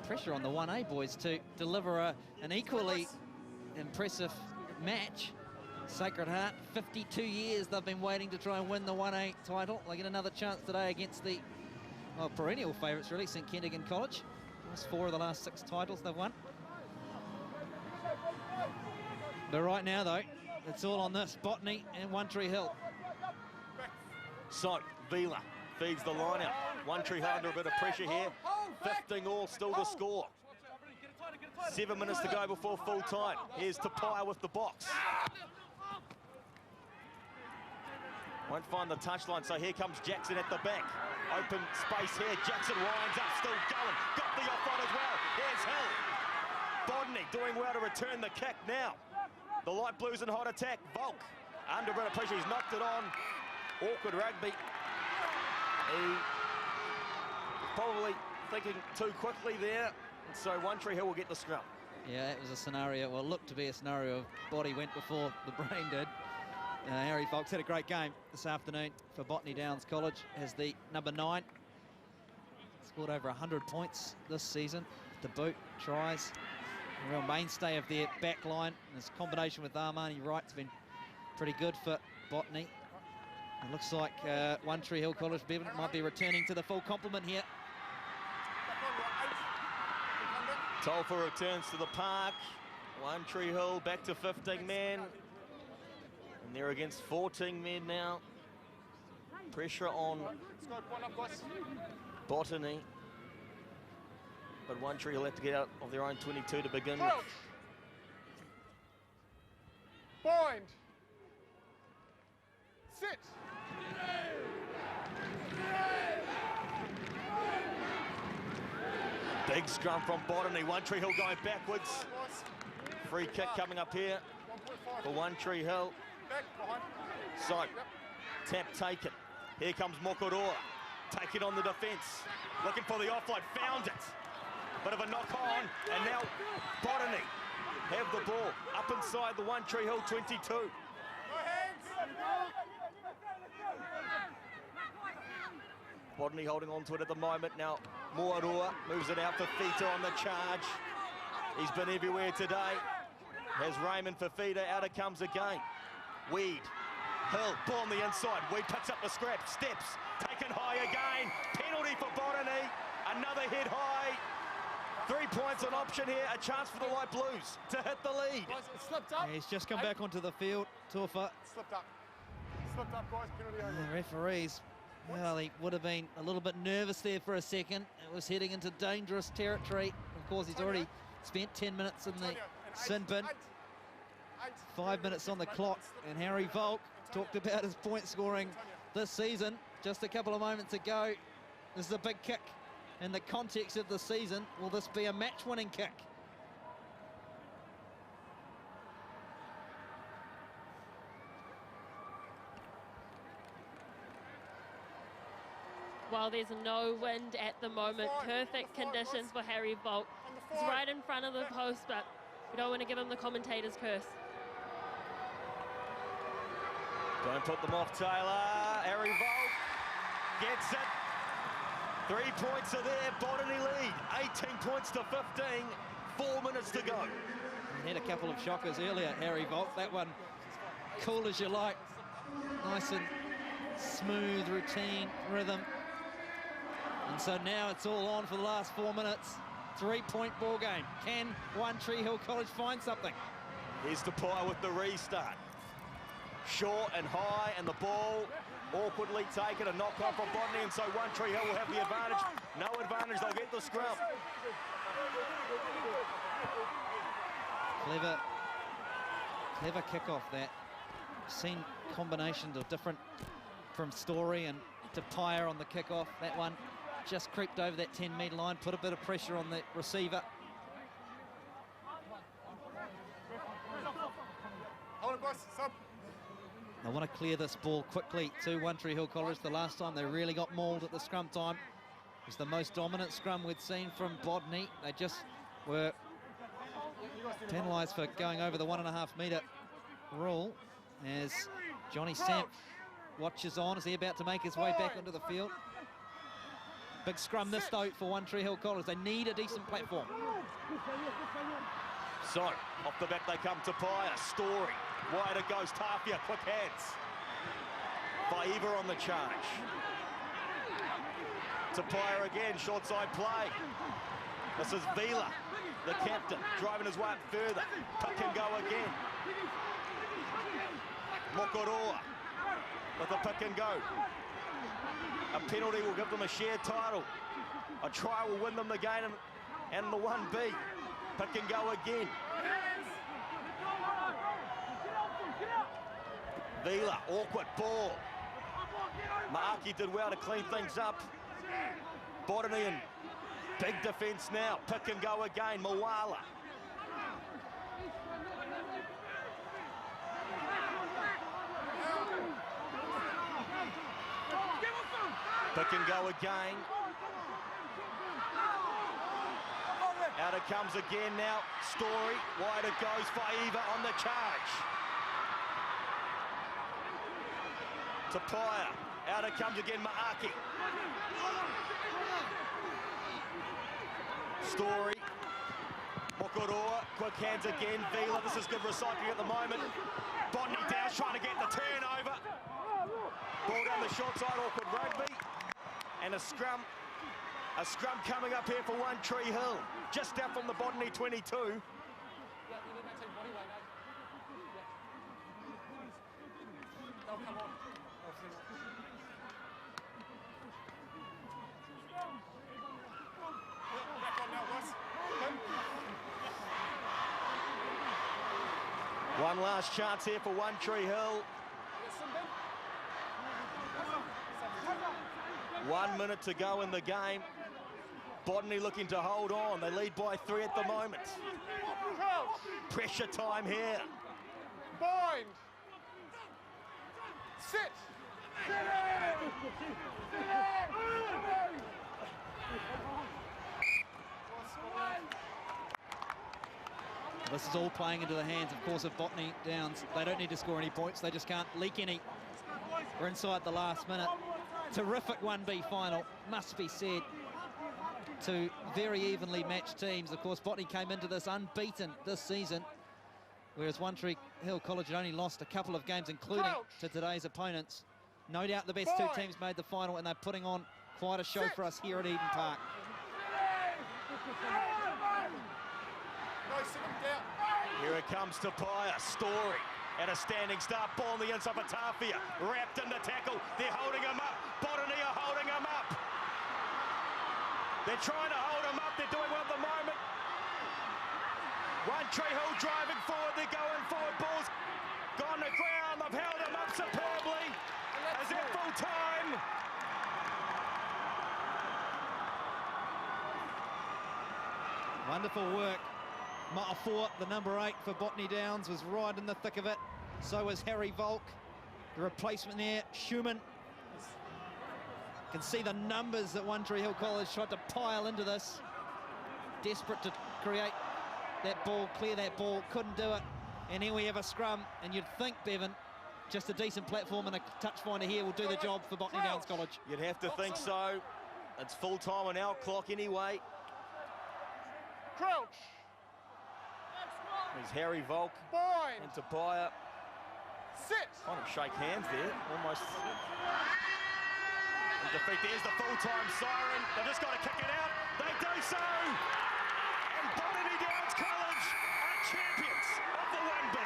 C: pressure on the 1A boys to deliver an equally impressive match. Sacred Heart, 52 years they've been waiting to try and win the 1A title. They get another chance today against the perennial favourites, really, St Kentigern College. That's 4 of the last 6 titles they've won. But right now, though, it's all on this, Botany and One Tree Hill.
B: So, Vila feeds the line out. One Tree Hill under a bit of pressure here. 15 all still to score. 7 minutes to go before full time. Here's Tapia with the box. Won't find the touchline, so here comes Jackson at the back. Open space here, Jackson winds up, still going. Got the off on as well. Here's Hill. Botany doing well to return the kick now. The light blues in hot attack. Volk under a bit of pressure, he's knocked it on. Awkward rugby. He probably thinking too quickly there, and so One Tree Hill will get the scrum.
C: Yeah, that was a scenario, well, looked to be a scenario of body went before the brain did. Harry Fox had a great game this afternoon for Botany Downs College as the number 9. Scored over 100 points this season to boot, tries. A real mainstay of their back line. And his combination with Armani Wright's been pretty good for Botany. It looks like One Tree Hill College might be returning to the full complement here.
B: Tolfa returns to the park. One Tree Hill back to 15 men. And they're against 14 men now. Pressure on
D: Let's go, one up, guys.
B: Botany. But One Tree will have to get out of their own 22 to begin with.
D: Crouch. Bind. Sit.
B: Big scrum from Botany. One Tree Hill going backwards.
D: Guys.
B: Free kick coming up here
D: 1.5.
B: for One Tree Hill.
D: Back, behind.
B: So,
D: Yep.
B: tap taken. Here comes Mokoroa. Taking on the defence. Looking for the offload. Found it. Bit of a knock on. And now Botany have the ball up inside the One Tree Hill 22.
D: No hands.
B: Botany holding on to it at the moment. Now Moaroa moves it out for Fita on the charge. He's been everywhere today. Has Raymond for Fita. Out it comes again. Weed. Hill, ball on the inside. Weed picks up the scrap. Steps. Taken high again. Penalty for Botany. Another hit high. 3 points on option here. A chance for the Light Blues to hit the lead.
D: Guys, it slipped up.
C: He's just come back onto the field. Tufa.
D: Slipped up. Slipped up, guys. Penalty
C: The
D: over.
C: referees, well, he would have been a little bit nervous there for a second. It was heading into dangerous territory. Of course, he's already spent 10 minutes in the sin bin. 5 minutes on the clock, and Harry Volk talked about his point scoring this season just a couple of moments ago. This is a big kick in the context of the season. Will this be a match-winning kick?
A: Well, there's no wind at the moment. Perfect conditions for Harry Volk. He's right in front of the post, but we don't want to give him the commentator's curse.
B: Don't put them off, Taylor. Harry Volk gets it. 3 points are there. Botany lead. 18 points to 15. 4 minutes to go.
C: He had a couple of shockers earlier, Harry Volk. That one, cool as you like. Nice and smooth, routine, rhythm. And so now it's all on for the last 4 minutes. 3-point ball game. Can One Tree Hill College find something?
B: Here's Tapai with the restart. Short and high, and the ball awkwardly taken. A knock on from Botany, and so One Tree Hill will have the advantage. No advantage, they'll get the scrum.
C: Clever kickoff that. Seen combinations of different from Story and Tapia on the kickoff. That one just creeped over that 10-metre line, put a bit of pressure on the receiver.
D: Hold it, boys. Sub.
C: They want to clear this ball quickly to One Tree Hill College. The last time they really got mauled at the scrum time. It was the most dominant scrum we'd seen from Botany. They just were penalised for going over the 1.5 metre rule as Johnny Samp watches on. Is he about to make his way back onto the field? Big scrum this though for One Tree Hill College. They need a decent platform.
B: So, off the back they come to Paya. Story. Wide it goes. Tapia. Quick hands. Faiva on the charge. Tapia again. Short side play. This is Vila, the captain, driving his way up further. Pick and go again. Mokoroa with a pick and go. A penalty will give them a shared title. A try will win them the game and the 1B. Pick and go again. Vila, awkward ball. Maaki did well to clean things up. Botany in big defence now. Pick and go again. Moala. Pick and go again. Out it comes again now. Story. Wide it goes. Faiva on the charge. Tapia. Out it comes again. Maaki. Story. Mokoroa. Quick hands again. Vila. This is good recycling at the moment. Botany down, trying to get the turnover. Ball down the short side. Awkward rugby. And a scrum coming up here for One Tree Hill. Just down from the Botany 22. One last chance here for One Tree Hill. 1 minute to go in the game. Botany looking to hold on. They lead by 3 at the moment. Pressure time here.
D: Bind. Sit.
C: This is all playing into the hands, of course, of Botany Downs. They don't need to score any points. They just can't leak any. We're inside the last minute. Terrific 1B final, must be said. Two very evenly matched teams. Of course, Botany came into this unbeaten this season, whereas One Tree Hill College had only lost a couple of games, including to today's opponents. No doubt the best two teams made the final, and they're putting on quite a show for us here at Eden Park.
B: Here it comes to Paya. Story at a standing start. Ball on the inside for Tafia. Wrapped in the tackle. They're holding him up. Botany are holding him up. They're trying to hold him up. They're doing well at the moment. One Tree Hill driving forward. They're going forward. Ball's gone to ground. They've held him up superbly. Is it full time?
C: Wonderful work. Ma'afort, the number 8 for Botany Downs, was right in the thick of it. So was Harry Volk. The replacement there, Schumann. You can see the numbers that One Tree Hill College tried to pile into this. Desperate to create that ball, clear that ball, couldn't do it. And here we have a scrum, and you'd think, Bevan, just a decent platform and a touch finder here will do the job for Botany Downs College.
B: You'd have to think so. It's full time on our clock anyway.
D: Crouch.
B: There's Harry Volk into Paya.
D: Sit.
B: Trying to shake hands there, almost. In defeat, there's the full-time siren. They've just got to kick it out. They do so. And Botany Downs College are champions of the 1B.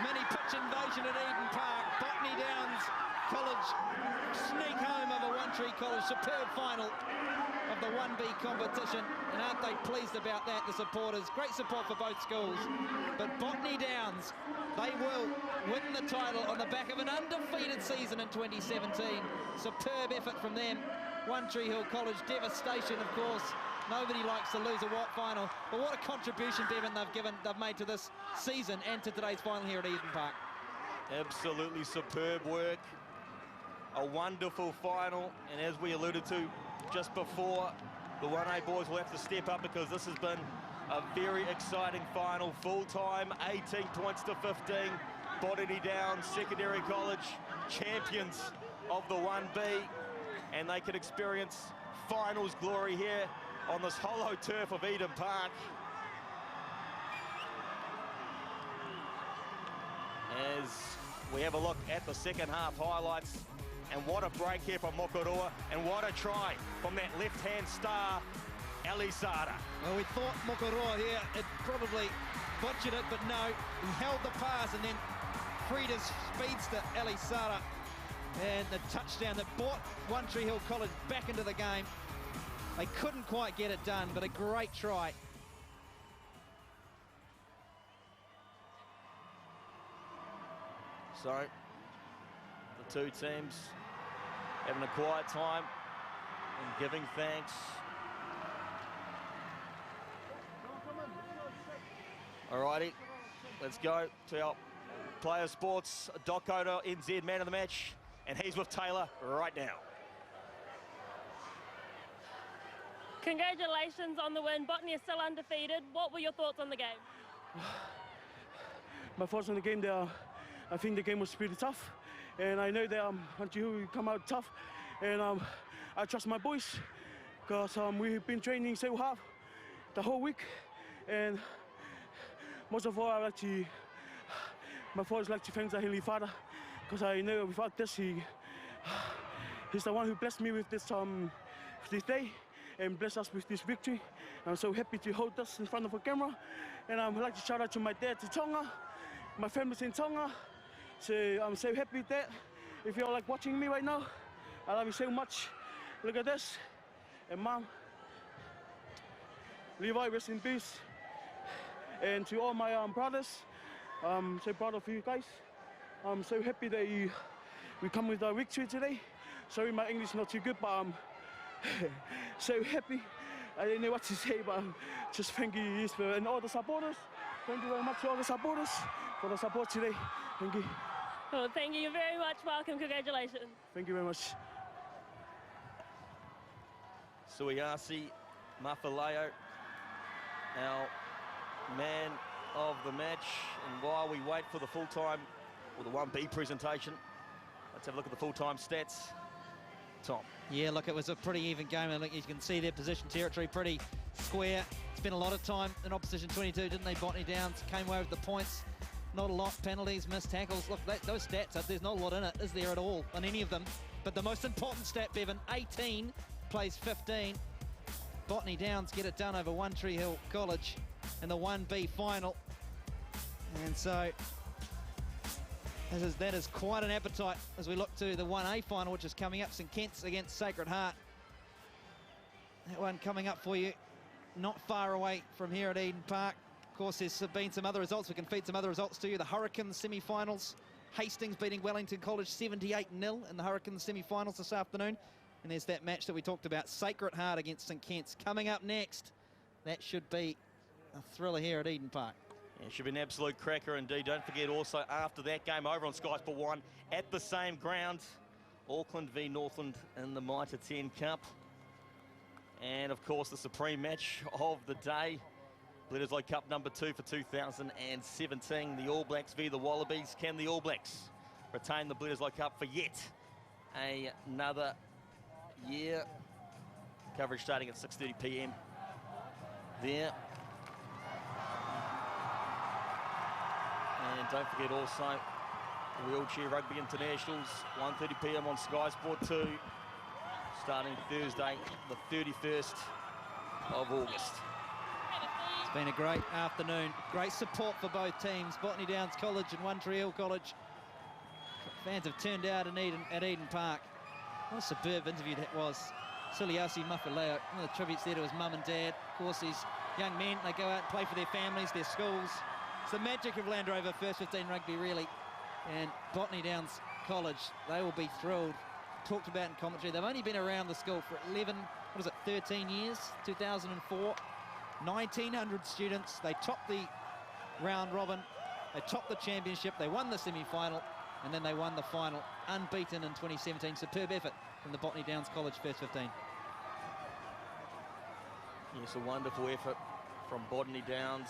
C: Mini pitch invasion at Eden Park. Botany Downs College sneak home over One Tree College. Superb final of the 1B competition. And aren't they pleased about that, the supporters? Great support for both schools. But Botany Downs, they will win the title on the back of an undefeated season in 2017. Superb effort from them. One Tree Hill College, devastation, of course. Nobody likes to lose a white final. But what a contribution, Bevan, they've made to this season and to today's final here at Eden Park.
B: Absolutely superb work. A wonderful final, and as we alluded to just before, the 1A boys will have to step up because this has been a very exciting final. Full-time, 18 points to 15. Botany Downs Secondary College, champions of the 1B, and they can experience finals glory here on this hollow turf of Eden Park. As we have a look at the second half highlights. And what a break here from Mokoroa, and what a try from that left-hand star, Elisara.
C: Well, we thought Mokoroa here had probably butchered it, but no, he held the pass and then freed his speedster, Elisara. And the touchdown that brought One Tree Hill College back into the game. They couldn't quite get it done, but a great try.
B: So, the two teams having a quiet time and giving thanks. Alrighty, let's go to our Player Sports Docoder NZ Man of the Match, and he's with Taylor right now.
A: Congratulations on the win. Botany is still undefeated. What were your thoughts on the game?
H: My thoughts on the game, I think the game was pretty tough. And I know that One Tree Hill will come out tough, and I trust my boys because we've been training so hard the whole week, and most of all, my father's like to thank the Heavenly Father because I know without this, he's the one who blessed me with this day and blessed us with this victory. I'm so happy to hold this in front of a camera, and I'd like to shout out to my dad to Tonga, my family's in Tonga, So I'm so happy with that. If you're like watching me right now, I love you so much. Look at this. And Mom, Levi, rest in peace. And to all my brothers, I'm so proud of you guys. I'm so happy that we come with a victory today. Sorry, my English is not too good, but I'm so happy. I didn't know what to say, but just thank you, Jesper, and all the supporters. Thank you very much to all the supporters for the support today. Thank you.
A: Well, thank you very much. Welcome. Congratulations.
H: Thank you very much.
B: Suiasi Mafaleo, our man of the match. And while we wait for the full-time, or the 1B presentation, let's have a look at the full-time stats. Tom.
C: Yeah, look, it was a pretty even game. And look, you can see their position territory pretty square. Spent a lot of time in opposition 22, didn't they? Botany Downs came away with the points. Not a lot. Penalties, missed tackles. Look, those stats, there's not a lot in it, is there at all, on any of them? But the most important stat, Bevan, 18 plays 15. Botany Downs get it done over One Tree Hill College in the 1B final. And so that is quite an appetite as we look to the 1A final, which is coming up. St Kitts against Sacred Heart. That one coming up for you not far away from here at Eden Park. Of course, there's been some other results. We can feed some other results to you. The Hurricanes semi-finals. Hastings beating Wellington College 78-0 in the Hurricanes semi-finals this afternoon. And there's that match that we talked about, Sacred Heart against St Kitts. Coming up next, that should be a thriller here at Eden Park.
B: Yeah, it should be an absolute cracker indeed. Don't forget also, after that game over on Sky Sport 1, at the same ground, Auckland v Northland in the Mitre 10 Cup. And of course, the supreme match of the day, Bledisloe Cup number 2 for 2017, the All Blacks v the Wallabies. Can the All Blacks retain the Bledisloe Cup for yet another year? Coverage starting at 6:30 p.m. there. And don't forget also the Wheelchair Rugby Internationals, 1:30 p.m. on Sky Sport 2, starting Thursday, the 31st of August.
C: It's been a great afternoon. Great support for both teams, Botany Downs College and One Tree Hill College. Fans have turned out at Eden Park. What a superb interview that was. Suliasi Mafaleo, one of the tributes there to his mum and dad. Of course, these young men, they go out and play for their families, their schools. It's the magic of Land Rover First 15 Rugby, really. And Botany Downs College, they will be thrilled. Talked about in commentary, they've only been around the school for 13 years, 2004. 1,900 students. They topped the round robin, they topped the championship, they won the semi-final, and then they won the final, unbeaten in 2017. Superb effort from the Botany Downs College First 15.
B: Yes, a wonderful effort from Botany Downs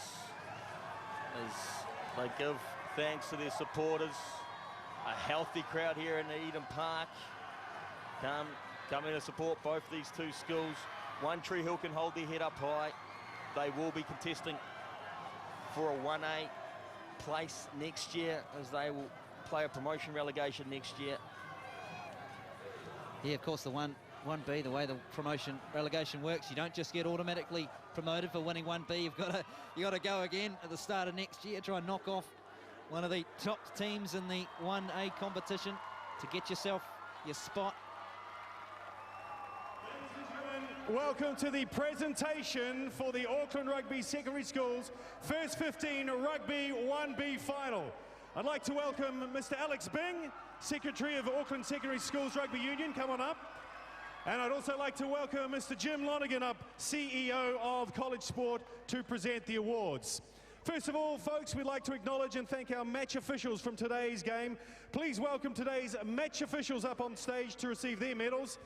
B: as they give thanks to their supporters. A healthy crowd here in Eden Park. Come in to support both these two schools. One Tree Hill can hold their head up high. They will be contesting for a 1A place next year, as they will play a promotion relegation next year.
C: Yeah, of course, the 1B, the way the promotion relegation works, you don't just get automatically promoted for winning 1B. You got to go again at the start of next year, try and knock off one of the top teams in the 1A competition to get yourself your spot.
J: Welcome to the presentation for the Auckland Rugby Secondary Schools First 15 Rugby 1B Final. I'd like to welcome Mr. Alex Bing, Secretary of Auckland Secondary Schools Rugby Union. Come on up. And I'd also like to welcome Mr. Jim Lonergan up, CEO of College Sport, to present the awards. First of all, folks, we'd like to acknowledge and thank our match officials from today's game. Please welcome today's match officials up on stage to receive their medals.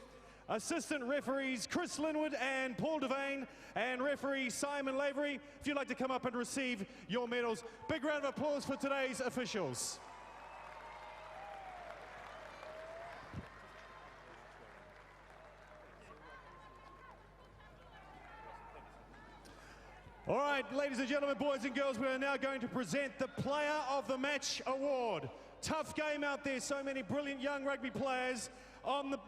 J: Assistant referees Chris Linwood and Paul Devane, and referee Simon Lavery, if you'd like to come up and receive your medals. Big round of applause for today's officials. All right, ladies and gentlemen, boys and girls, we are now going to present the Player of the Match Award. Tough game out there, so many brilliant young rugby players on the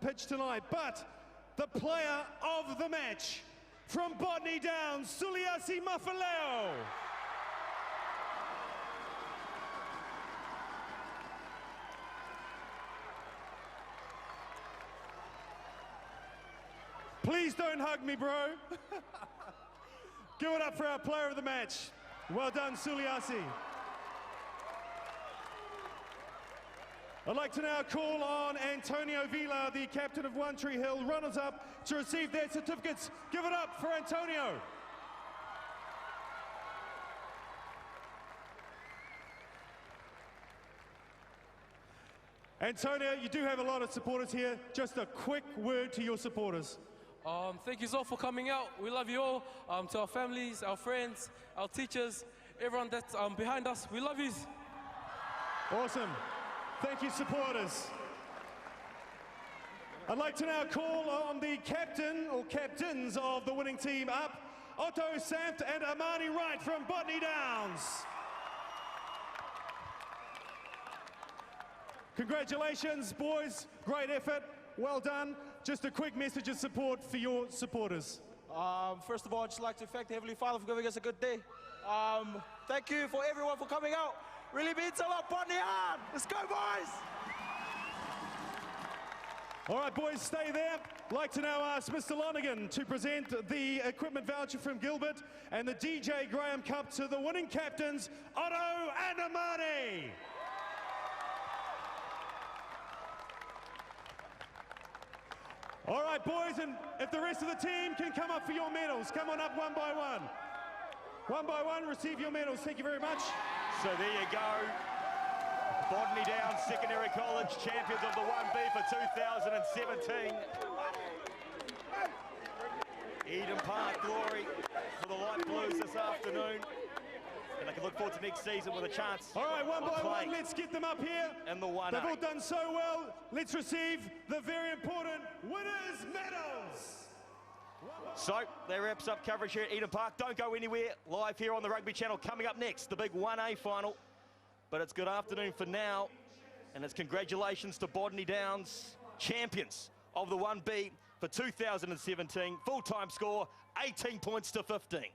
J: pitch tonight, but the player of the match from Botany Downs, Suliasi Mafaleo. Please don't hug me, bro. Give it up for our player of the match. Well done, Suliasi. I'd like to now call on Antonio Vila, the captain of One Tree Hill, runners-up, to receive their certificates. Give it up for Antonio. Antonio, you do have a lot of supporters here. Just a quick word to your supporters.
K: Thank you all for coming out. We love you all. To our families, our friends, our teachers, everyone that's behind us, we love you.
J: Awesome. Thank you, supporters. I'd like to now call on the captain or captains of the winning team up, Otto Samt and Amani Wright from Botany Downs. Congratulations, boys. Great effort. Well done. Just a quick message of support for your supporters.
L: First of all, I'd just like to thank the Heavenly Father for giving us a good day. Thank you for everyone for coming out. Really means a lot. Botany on! Let's go, boys!
J: All right, boys, stay there. I'd like to now ask Mr. Lonergan to present the equipment voucher from Gilbert and the DJ Graham Cup to the winning captains, Otto and Amani. All right, boys, and if the rest of the team can come up for your medals, come on up one by one. One by one, receive your medals. Thank you very much.
B: So there you go. Botany Downs Secondary College champions of the 1B for 2017. Eden Park glory for the Light Blues this afternoon. And they can look forward to next season with a chance.
J: All right, one by one, let's get them up here.
B: And the 1A.
J: They've all done so well. Let's receive the very important winners' medals.
B: So that wraps up coverage here at Eden Park. Don't go anywhere. Live here on the Rugby Channel. Coming up next, the big 1A final. But it's good afternoon for now. And it's congratulations to Botany Downs, champions of the 1B for 2017. Full-time score, 18 points to 15.